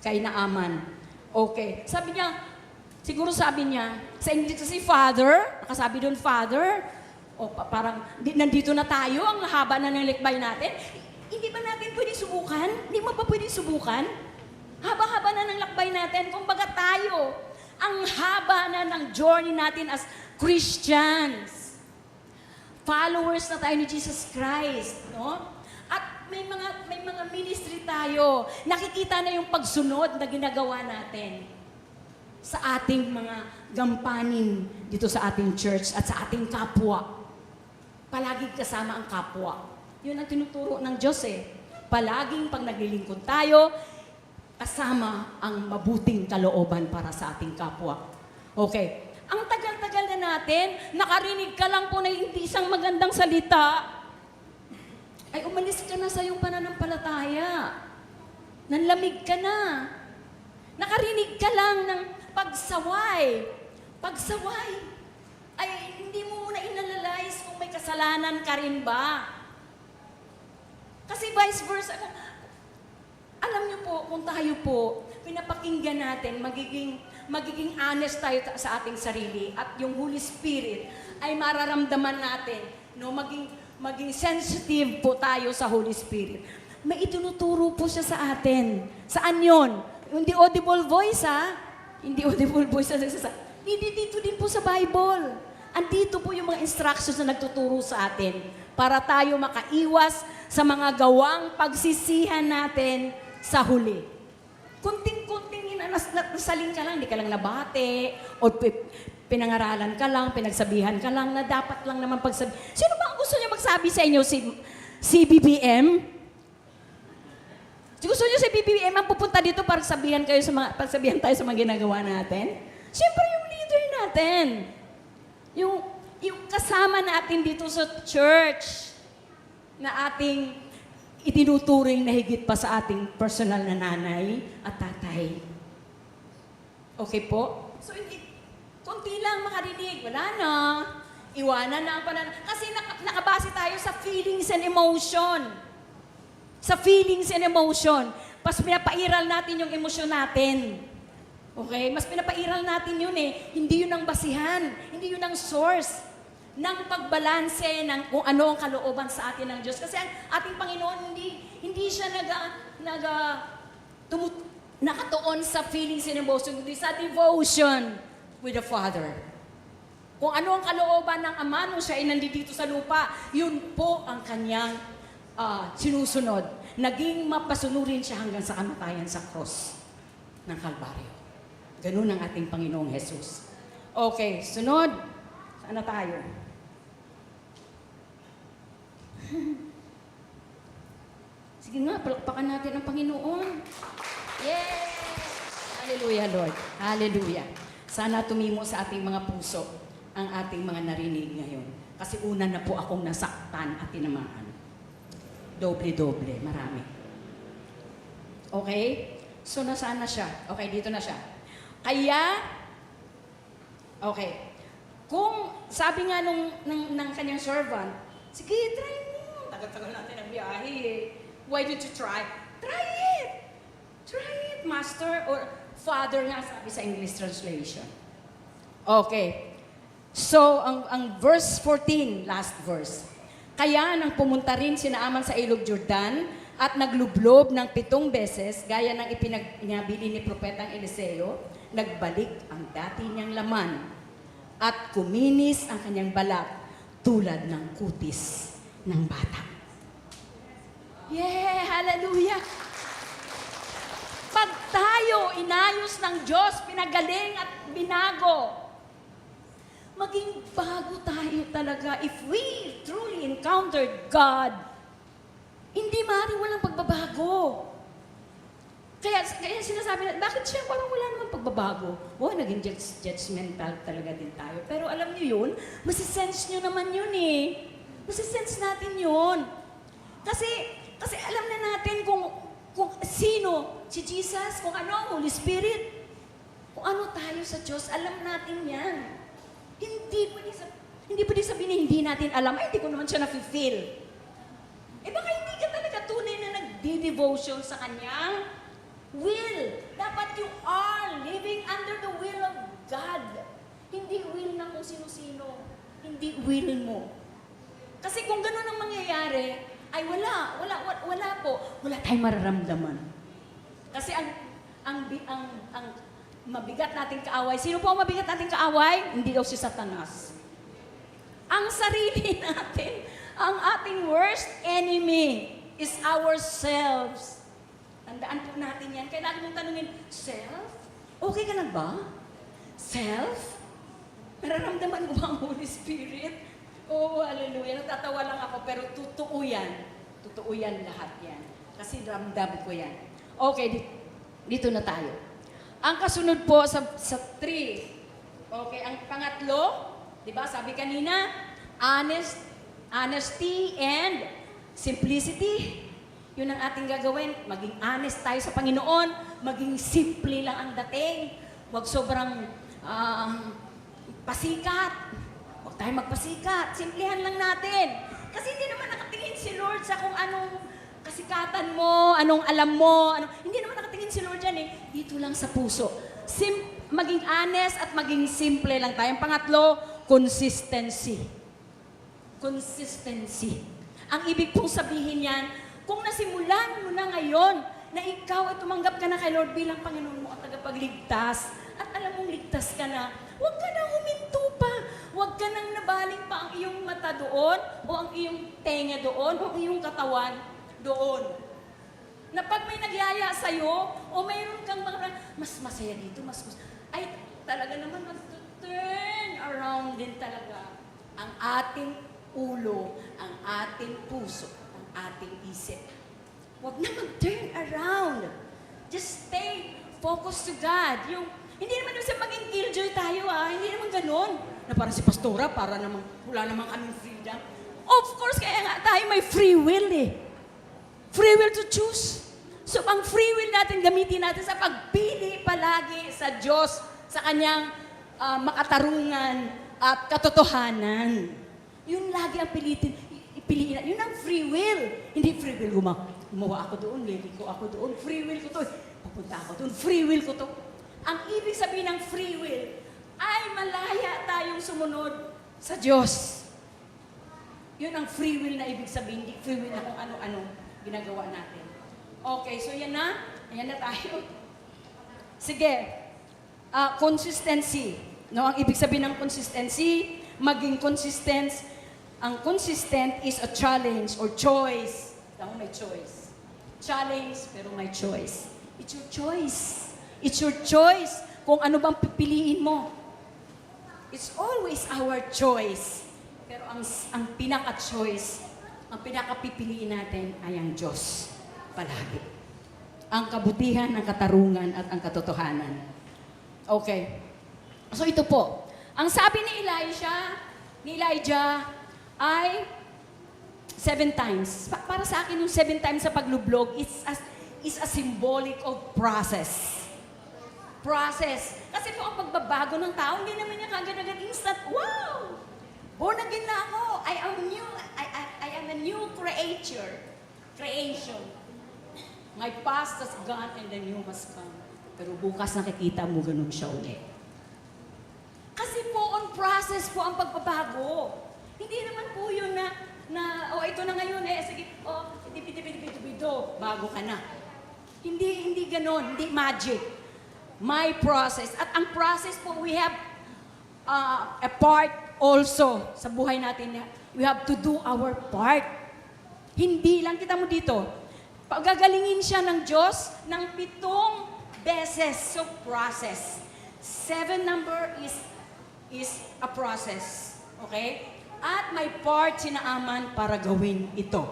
kay Naaman. Okay. Sabi niya, sa English kasi Father, nakasabi doon Father, parang nandito na tayo, ang haba na ng likbay natin. Hindi ba natin pwede subukan? Hindi mo ba pwede subukan? Haba-haba na ng lakbay natin. Kumbaga tayo, ang haba na ng journey natin as Christians. Followers na tayo ni Jesus Christ, no? At may mga ministry tayo. Nakikita na yung pagsunod na ginagawa natin sa ating mga gampanin dito sa ating church at sa ating kapwa. Palaging kasama ang kapwa. Yun ang tinuturo ng Diyos eh. Palaging pag naglilingkod tayo, kasama ang mabuting kalooban para sa ating kapwa. Okay. Ang tagal-tagal na natin, nakarinig ka lang po na hindi isang magandang salita, ay umalis ka na sa iyong pananampalataya. Nanlamig ka na. Nakarinig ka lang ng pagsaway. Pagsaway. Ay, hindi mo muna inanalyze kung may kasalanan ka rin ba. Kasi vice versa. Alam niyo po, kung tayo po, pinapakinggan natin, magiging honest tayo sa ating sarili at yung Holy Spirit ay mararamdaman natin, no, maging sensitive po tayo sa Holy Spirit. May itinuturo po siya sa atin. Saan yon? Hindi audible voice, ha? Hindi audible voice. Dito din po sa Bible. Andito po yung mga instructions na nagtuturo sa atin para tayo makaiwas sa mga gawang pagsisihan natin sa huli. Kunting-kunting nasaling ka lang, hindi ka lang nabate, o pinangaralan ka lang, pinagsabihan ka lang, na dapat lang naman pagsabi. Sino ba ang gusto niya magsabi sa inyo? Si BBM? Gusto niyo si BBM ang pupunta dito para sabihan tayo sa mga ginagawa natin? Siyempre yung leader natin. Yung kasama natin dito sa church na ating itinuturing na higit pa sa ating personal na nanay at tatay. Okay po? So, kaunti lang makarinig. Wala na. Iwanan na ang panan. Kasi nakabase tayo sa feelings and emotion. Sa feelings and emotion. Mas pinapairal natin yung emosyon natin. Okay? Mas pinapairal natin yun eh. Hindi yun ang basihan. Hindi yun ang source ng pagbalanse ng kung ano ang kalooban sa atin ng Diyos. Kasi ang ating Panginoon, hindi siya nakatuon sa feelings and emotion, kundi sa devotion with the Father. Kung ano ang kalooban ng Ama nung siya ay nandito sa lupa, yun po ang kanyang sinusunod. Naging mapasunurin siya hanggang sa kamatayan sa cross ng Kalbaryo. Ganun ang ating Panginoong Jesus. Okay, sunod. Saan na tayo? Sige nga, palakpakan natin ang Panginoon. Yes! Hallelujah, Lord. Hallelujah. Sana tumimo sa ating mga puso ang ating mga narinig ngayon. Kasi una na po akong nasaktan at tinamaan. Doble-doble, marami. Okay? So, nasaan na siya? Okay, dito na siya. Kaya, okay, kung sabi nga ng kanyang servant, sige, try mo. Tagal-tagal natin ang biyahe eh. Why did you try? Try it! Try it, Master. Or Father nga sabi sa English translation. Okay. So, ang verse 14, last verse. Kaya nang pumunta rin sina Naaman sa ilog Jordan at naglublob ng 7 beses, gaya ng ipinabili ni Propetang Eliseo, nagbalik ang dati niyang laman at kuminis ang kanyang balat tulad ng kutis ng bata. Yeah! Hallelujah! Pag tayo inayos ng Diyos, pinagaling at binago, maging bago tayo talaga. If we truly encountered God, hindi maaari walang pagbabago. Kaya sinasabi na, bakit siya parang wala namang pagbabago? Oh, naging judgmental talaga din tayo. Pero alam niyo yun, masisense niyo naman yun eh. Masisense natin yun. Kasi alam na natin kung sino, si Jesus, kung ano, Holy Spirit, kung ano tayo sa Diyos, alam natin yan. Hindi pwede sabihin na hindi natin alam, ay hindi ko naman siya nafe-feel. Eh baka hindi ka talaga tunay na nagdi-devotion sa Kanyang will. Dapat you are living under the will of God. Hindi will na kung sino-sino. Hindi will mo. Kasi kung gano'n ang mangyayari, ay wala po. Wala tayong mararamdaman. Kasi ang mabigat nating kaaway, sino po ang mabigat nating kaaway? Hindi daw si Satanas. Ang sarili natin, ang ating worst enemy is ourselves. Tandaan po natin yan. Kaya lagi mong tanungin, self? Okay ka na ba? Self? Nararamdaman mo ba ang Holy Spirit? Oh, hallelujah. Natatawa lang ako, pero totoo yan. Totoo yan lahat yan. Kasi ramdam ko yan. Okay, dito na tayo. Ang kasunod po sa 3. Okay, ang pangatlo, di ba, sabi kanina, honesty and simplicity. Yun ang ating gagawin. Maging honest tayo sa Panginoon. Maging simple lang ang dating. Huwag sobrang pasikat. Huwag tayo magpasikat. Simplihan lang natin. Kasi hindi naman nakatingin si Lord sa kung anong kasikatan mo, anong alam mo. Hindi naman nakatingin si Lord dyan eh. Dito lang sa puso. Maging honest at maging simple lang tayo. Ang pangatlo, consistency. Consistency. Ang ibig pong sabihin yan, kung nasimulan mo na ngayon na ikaw ay tumanggap ka na kay Lord bilang Panginoon mo at tagapagligtas, at alam mong ligtas ka na, huwag ka nang huminto pa. Huwag ka nang nabaling pa ang iyong mata doon, o ang iyong tenga doon, o ang iyong katawan doon. Na pag may nagyaya sa'yo, o mayroon kang mga, mas masaya dito, ay talaga naman mag-turn around din talaga ang ating ulo, ang ating puso, ang ating isip. Huwag na mag-turn around. Just stay focused to God. Hindi naman sa maging killjoy tayo hindi naman ganun. Na parang si Pastora, para namang, wala namang kaming freedom. Of course, kaya nga tayo may free will eh. Free will to choose. So, ang free will natin, gamitin natin sa pagpili palagi sa Diyos, sa Kanyang makatarungan at katotohanan. Yun lagi ang piliin. Yun ang free will. Hindi free will, gumawa ako doon, liliko ako doon, free will ko to. Pupunta ako doon, free will ko to. Ang ibig sabihin ng free will ay malaya tayong sumunod sa Diyos. Yun ang free will na ibig sabihin, hindi free will na kung ano-ano ginagawa natin. Okay, so yan na. Ayan na tayo. Sige. Consistency. No, ang ibig sabihin ng consistency, maging consistent. Ang consistent is a challenge or choice. Tama, may choice. Challenge, pero may choice. It's your choice. It's your choice kung ano bang pipiliin mo. It's always our choice. Pero ang pinaka-choice, ang pinaka-pipiliin natin ay ang Diyos. Palagi. Ang kabutihan, ang katarungan, at ang katotohanan. Okay. So ito po. Ang sabi ni Elijah, ay 7 times. Para sa akin, yung 7 times sa paglublog is a symbolic of process. Process. Kasi po ang pagbabago ng tao, hindi naman niya kagad-agad instant, wow! Born again na ako. I am a new creation. My past has gone and the new has come. Pero bukas nakikita mo ganun siya ulit. Kasi po on process po ang pagbabago. Hindi naman po yun ito na ngayon sige, bago ka na. Hindi ganon, hindi magic. My process. At ang process po, we have a part also sa buhay natin. We have to do our part. Hindi lang, kita mo dito, pagagalingin siya ng Diyos ng 7 beses. So, process. 7 number is a process. Okay? At may part si Naaman para gawin ito.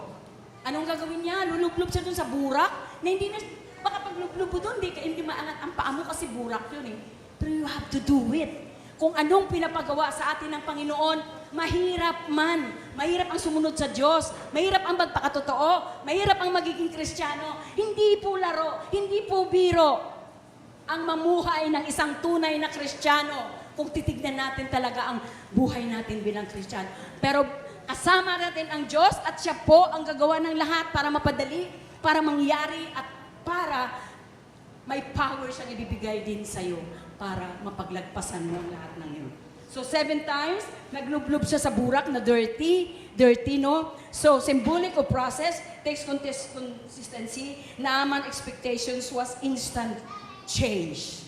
Anong gagawin niya? Lulublob siya dun sa burak na hindi na, baka pag lublob mo dun, hindi maangat ang paa mo kasi burak yun eh. Pero you have to do it. Kung anong pinapagawa sa atin ng Panginoon, mahirap man. Mahirap ang sumunod sa Diyos. Mahirap ang magpakatotoo. Mahirap ang magiging Kristiyano. Hindi po laro. Hindi po biro. Ang mamuhay ng isang tunay na Kristiyano kung titignan natin talaga ang buhay natin bilang Kristiyano. Pero kasama natin ang Diyos at siya po ang gagawa ng lahat para mapadali, para mangyari at para may power siyang ibibigay din sa'yo para mapaglagpasan mo ang lahat ng yun. So 7 times, naglublob siya sa burak na dirty, no? So symbolic of process, takes consistency, Naaman expectations was instant change.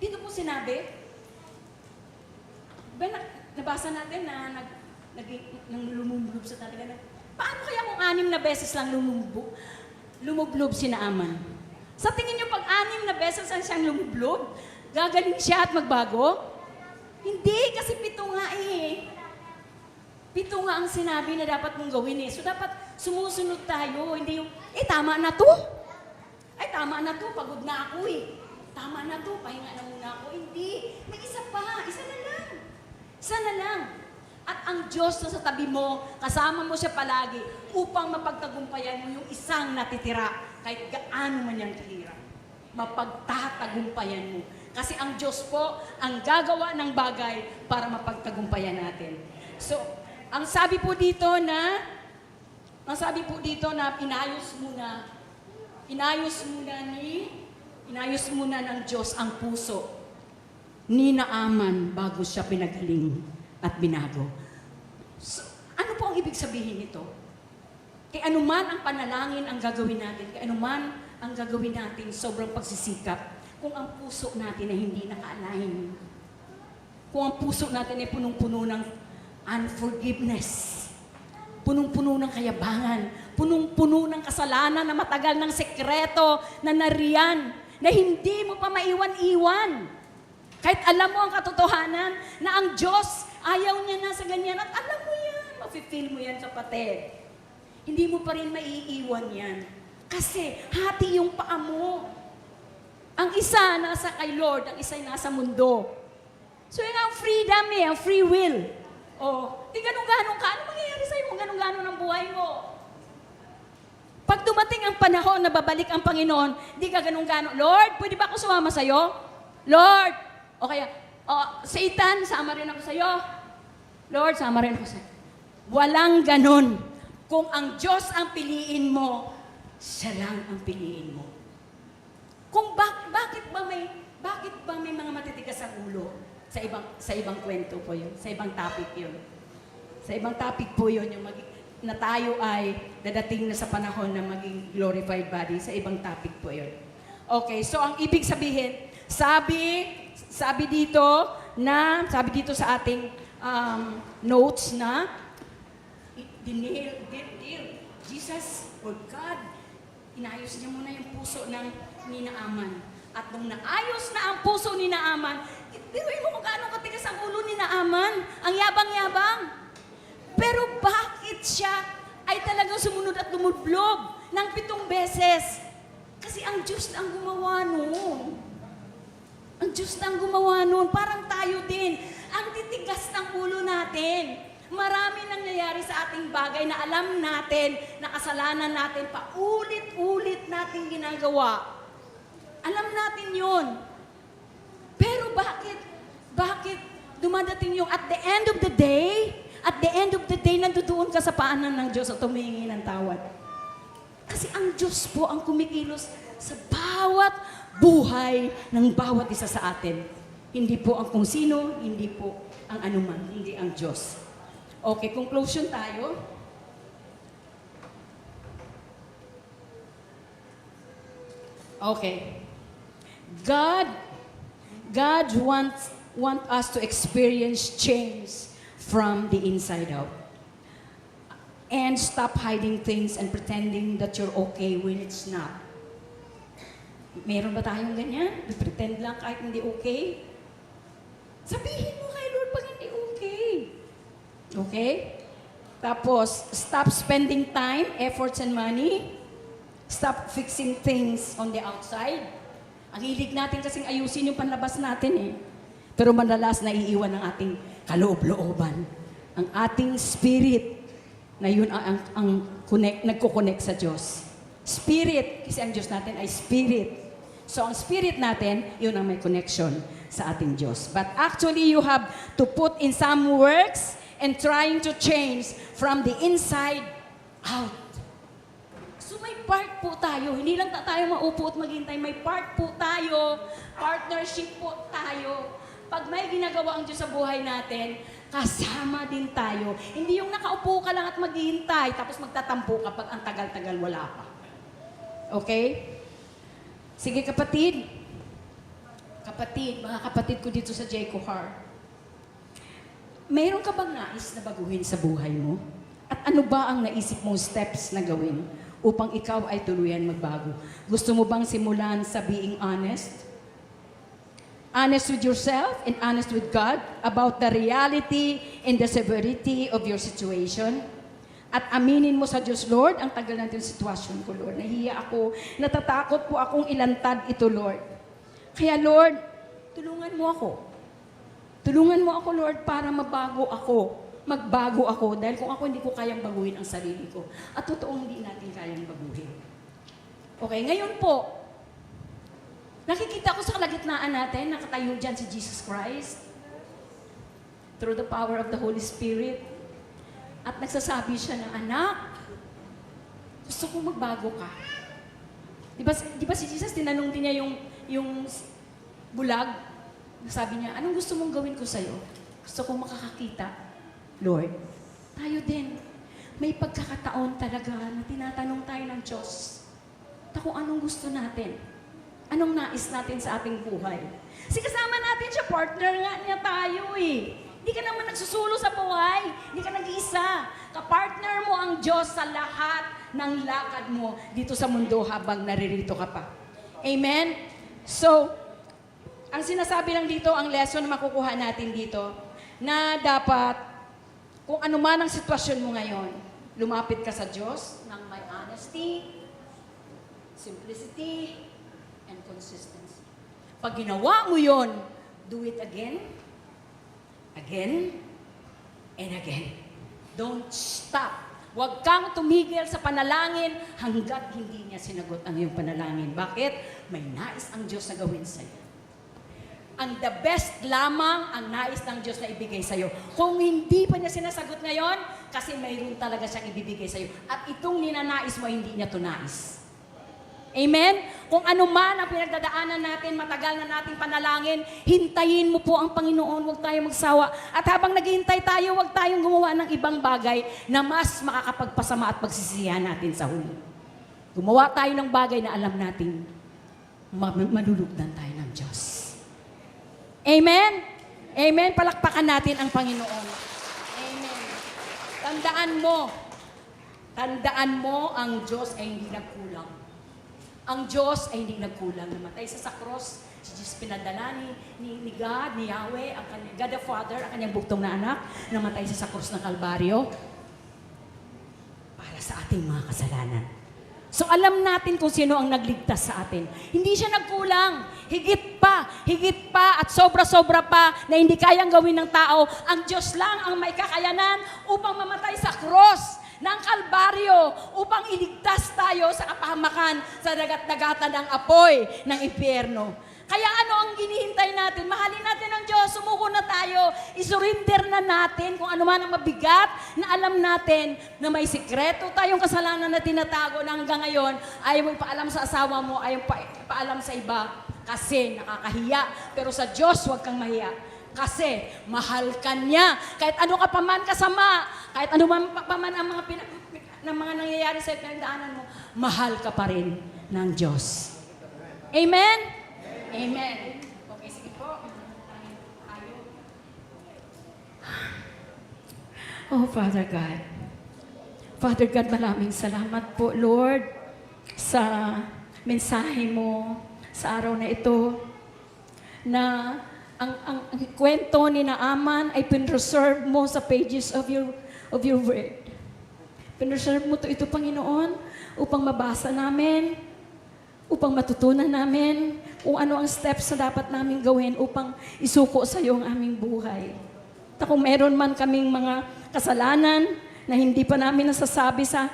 Dito po sinabi, nabasa natin na lumublob sa talaga. Paano kaya kung 6 na beses lang lumublob si Naaman? Sa tingin niyo, pag 6 na beses ang siyang lumublob, gagaling siya at magbago? Hindi, kasi 7 nga eh. 7 nga ang sinabi na dapat mong gawin eh. So dapat sumusunod tayo, hindi yung, tama na to. Ay, tama na to, pagod na ako eh. Tama na to, pahinga na muna ako. Hindi, may isa pa, isa na lang. Isa na lang. At ang Diyos na sa tabi mo, kasama mo siya palagi upang mapagtagumpayan mo yung isang natitira kahit gaano man yung kahirap. Mapagtatagumpayan mo. Kasi ang Diyos po ang gagawa ng bagay para mapagtagumpayan natin. So, ang sabi po dito na inayos muna ng Diyos ang puso ni Naaman bago siya pinagaling at binago. So, ano po ang ibig sabihin nito? Kaya anuman ang panalangin ang gagawin natin, kaya anuman ang gagawin natin sobrang pagsisikap, kung ang puso natin ay hindi naka-align, kung ang puso natin ay punong-puno ng unforgiveness, punong-puno ng kayabangan, punong-puno ng kasalanan na matagal ng sekreto na nariyan, na hindi mo pa maiwan-iwan. Kahit alam mo ang katotohanan na ang Diyos ayaw niya na sa ganyan at alam mo yan, mafe-feel mo yan kapatid. Hindi mo pa rin maiiwan yan. Kasi hati yung paa mo. Ang isa nasa kay Lord, ang isa nasa mundo. So yun ang freedom ang free will. Di ganun-ganun ka, ano mangyayari sa'yo kung ganun-ganun ang buhay mo? Pag dumating ang panahon na babalik ang Panginoon, di ka ganun-ganun, Lord, pwede ba ako sumama sa'yo? Lord, o kaya, Satan, sama rin ako sa'yo. Lord, sama rin ako sa'yo. Walang ganon. Kung ang Diyos ang piliin mo, siya lang ang piliin mo. Kung bakit ba may mga matitigas ang ulo? Sa ibang kwento po yun. Sa ibang topic yun. Sa ibang topic po yun, yung na tayo ay dadating na sa panahon na maging glorified body. Sa ibang topic po yun. Okay, so ang ibig sabihin, sabi dito sa ating notes na, Jesus or God, inayos niya muna yung puso ng ni Naaman. At nung naayos na ang puso ni Naaman, diruin mo kung gaano katigas ang ulo ni Naaman. Ang yabang-yabang. Pero bakit siya ay talagang sumunod at lumublob ng 7 beses? Kasi ang Diyos na ang gumawa noon. Ang Diyos na ang gumawa noon. Parang tayo din. Ang titigas ng ulo natin. Marami nangyayari sa ating bagay na alam natin, na kasalanan natin, paulit-ulit natin ginagawa. Alam natin yun. Pero bakit dumadating yung at the end of the day, nandoon ka sa paanan ng Diyos at tumingi ng tawad? Kasi ang Diyos po ang kumikilos sa bawat buhay ng bawat isa sa atin. Hindi po ang kung sino, hindi po ang anuman, hindi ang Diyos. Okay, conclusion tayo. Okay. God wants us to experience change from the inside out. And stop hiding things and pretending that you're okay when it's not. Meron ba tayong ganyan? Pretend lang kahit hindi okay? Sabihin mo kay Lord pag hindi okay. Okay? Tapos, stop spending time, efforts, and money. Stop fixing things on the outside. Ang hilig natin kasing ayusin yung panlabas natin eh. Pero madalas naiiwan ng ating kaloob-looban. Ang ating spirit na yun ang nagko-connect sa Diyos. Spirit, kasi ang Diyos natin ay spirit. So ang spirit natin, yun ang may connection sa ating Diyos. But actually, you have to put in some works and trying to change from the inside out. So may part po tayo. Hindi lang tayo maupo at maghintay. May part po tayo. Partnership po tayo. Pag may ginagawa ang Diyos sa buhay natin, kasama din tayo. Hindi yung nakaupo ka lang at maghihintay, tapos magtatampo ka pag ang tagal-tagal wala pa. Okay? Sige kapatid. Mga kapatid ko dito sa Jayco Har. Mayroon ka bang nais na baguhin sa buhay mo? At ano ba ang naisip mong steps na gawin upang ikaw ay tuluyan magbago? Gusto mo bang simulan sa being honest? Honest with yourself and honest with God about the reality and the severity of your situation. At aminin mo sa Diyos, Lord, ang tagal natin sitwasyon ko, Lord. Nahiya ako, natatakot po akong ilantad ito, Lord. Kaya, Lord, tulungan mo ako. Tulungan mo ako, Lord, para magbago ako. Dahil kung ako hindi ko kayang baguhin ang sarili ko. At totoong hindi natin kayang baguhin. Okay, ngayon po, nakikita ko sa kalagitnaan natin, nakatayo dyan si Jesus Christ through the power of the Holy Spirit. At nagsasabi siya na, anak, gusto ko magbago ka. Di ba si Jesus, tinanong din niya yung bulag. Sabi niya, anong gusto mong gawin ko sa'yo? Gusto kong makakakita. Lord, tayo din. May pagkakataon talaga na tinatanong tayo ng Diyos. Kung anong gusto natin. Anong nais natin sa ating buhay? Kasi kasama natin siya, partner nga niya tayo eh. Hindi ka naman nagsusulo sa buhay. Hindi ka nag-iisa. Kapartner mo ang Diyos sa lahat ng lakad mo dito sa mundo habang naririto ka pa. Amen? So, ang sinasabi lang dito, ang lesson na makukuha natin dito, na dapat, kung ano man ang sitwasyon mo ngayon, lumapit ka sa Diyos ng may honesty, simplicity, and consistency. Pag ginawa mo yon, do it again, and again. Don't stop. Huwag kang tumigil sa panalangin hanggat hindi niya sinagot ang iyong panalangin. Bakit? May nais ang Diyos na gawin sa'yo. ang the best lamang ang nais ng Diyos na ibigay sa'yo. Kung hindi pa niya sinasagot ngayon, kasi mayroon talaga siyang ibibigay sa'yo. At itong ninanais mo, hindi niya tunais. Amen? Kung ano man ang pinagdadaanan natin, matagal na nating panalangin, hintayin mo po ang Panginoon, huwag tayong magsawa. At habang naghihintay tayo, huwag tayong gumawa ng ibang bagay na mas makakapagpasama at pagsisihan natin sa huli. Gumawa tayo ng bagay na alam natin, malulugdan tayo ng Diyos. Amen? Amen? Palakpakan natin ang Panginoon. Amen. Tandaan mo, ang Diyos ay hindi nagkulang. Ang Diyos ay hindi nagkulang. Namatay sa cross, si Jesus pinadala ni God, ni Yahweh, ang kanyang, God the Father, ang kanyang bugtong na anak, namatay sa cross ng Kalbaryo para sa ating mga kasalanan. So alam natin kung sino ang nagligtas sa atin. Hindi siya nagkulang. Higit pa at sobra-sobra pa na hindi kayang gawin ng tao. Ang Diyos lang ang may kakayanan upang mamatay sa cross ng Kalbaryo upang iligtas tayo sa kapahamakan sa dagat-dagatan ng apoy ng impyerno. Kaya ano ang ginihintay natin? Mahalin natin ang Diyos, sumuko na tayo, isurrender na natin kung ano man ang mabigat na alam natin na may sikreto tayong kasalanan na tinatago na hanggang ngayon ayaw mo ipaalam sa asawa mo, ayaw mo ipaalam sa iba kasi nakakahiya. Pero sa Diyos, huwag kang mahiya. Kasi mahal ka niya. Kahit ano ka pa man kasama, kahit ano pa man ang mga nangyayari sa pinagdaanan mo, mahal ka pa rin ng Diyos. Amen? Amen. Okay, sige po. Oh, Father God. Father God, maraming salamat po, Lord, sa mensahe mo sa araw na ito na ang kwento ni Naaman ay pinreserve mo sa pages of your word. Pinreserve mo ito, Panginoon, upang mabasa namin, upang matutunan namin kung ano ang steps na dapat namin gawin upang isuko sa iyo ang aming buhay. At kung meron man kaming mga kasalanan na hindi pa namin nasasabi sa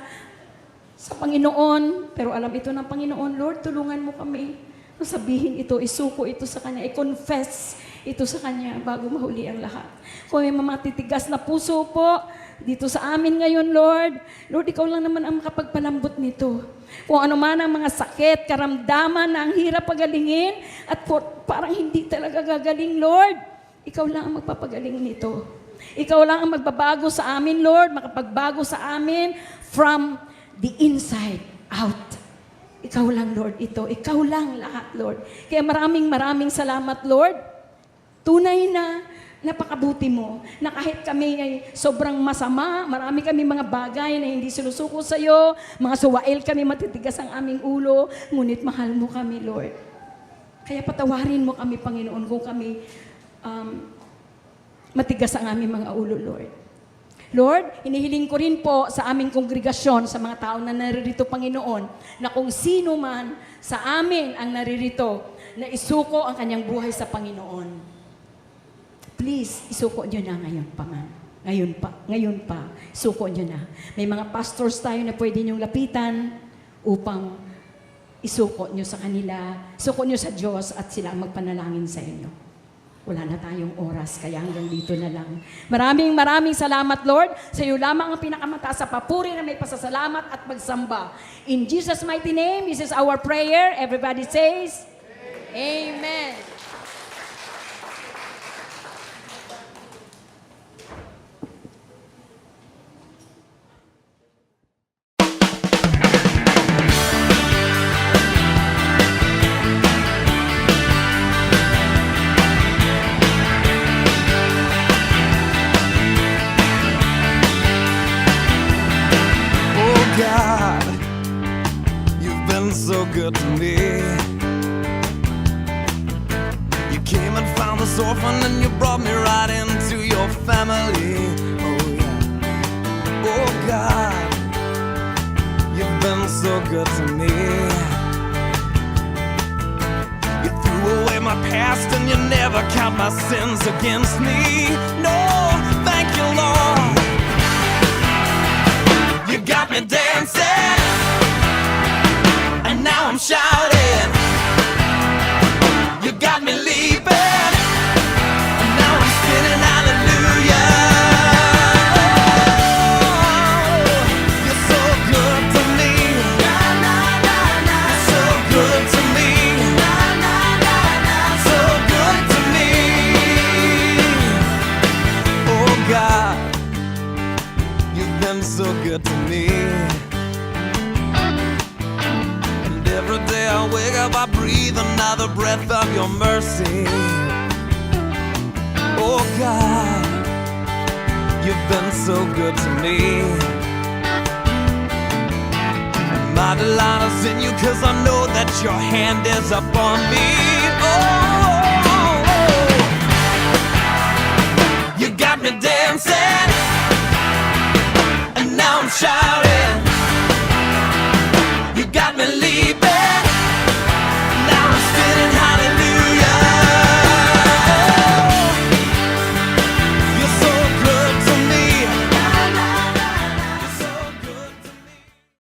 Panginoon, pero alam ito ng Panginoon, Lord, tulungan mo kami. Sabihin ito, isuko ito sa Kanya, i-confess ito sa Kanya bago mahuli ang lahat. Kung may matitigas na puso po dito sa amin ngayon, Lord, Ikaw lang naman ang makapagpalambot nito. Kung ano man ang mga sakit, karamdaman na ang hirap pagalingin at parang hindi talaga gagaling, Lord, Ikaw lang ang magpapagaling nito. Ikaw lang ang magbabago sa amin, Lord, makapagbago sa amin from the inside out. Ikaw lang, Lord, ito. Ikaw lang lahat, Lord. Kaya maraming salamat, Lord. Tunay na napakabuti mo na kahit kami ay sobrang masama, marami kami mga bagay na hindi sinusuko sa iyo, mga suwail kami, matitigas ang aming ulo, ngunit mahal mo kami, Lord. Kaya patawarin mo kami, Panginoon, kung kami matigas ang aming mga ulo, Lord. Lord, hinihiling ko rin po sa aming kongregasyon, sa mga tao na naririto, Panginoon, na kung sino man sa amin ang naririto, na isuko ang kanyang buhay sa Panginoon. Please, isuko nyo na ngayon pa man. Ngayon pa, isuko nyo na. May mga pastors tayo na pwede nyong lapitan upang isuko nyo sa kanila, isuko nyo sa Diyos at sila ang magpanalangin sa inyo. Wala na tayong oras, kaya hanggang dito na lang. Maraming salamat, Lord. Sa iyo lamang ang pinakamataas sa papuri na may pasasalamat at pagsamba. In Jesus' mighty name, this is our prayer. Everybody says, Amen. God, you've been so good to me. You came and found this orphan and you brought me right into your family. Oh yeah. Oh God, you've been so good to me. You threw away my past and you never count my sins against me. No, thank you, Lord. You got me dancing, and now I'm shouting. You got me leaping, good to me. And every day I wake up, I breathe another breath of your mercy. Oh God, you've been so good to me. My delight is in you, 'cause I know that your hand is upon me. Oh, you got me dancing, and now I'm shouting. You got me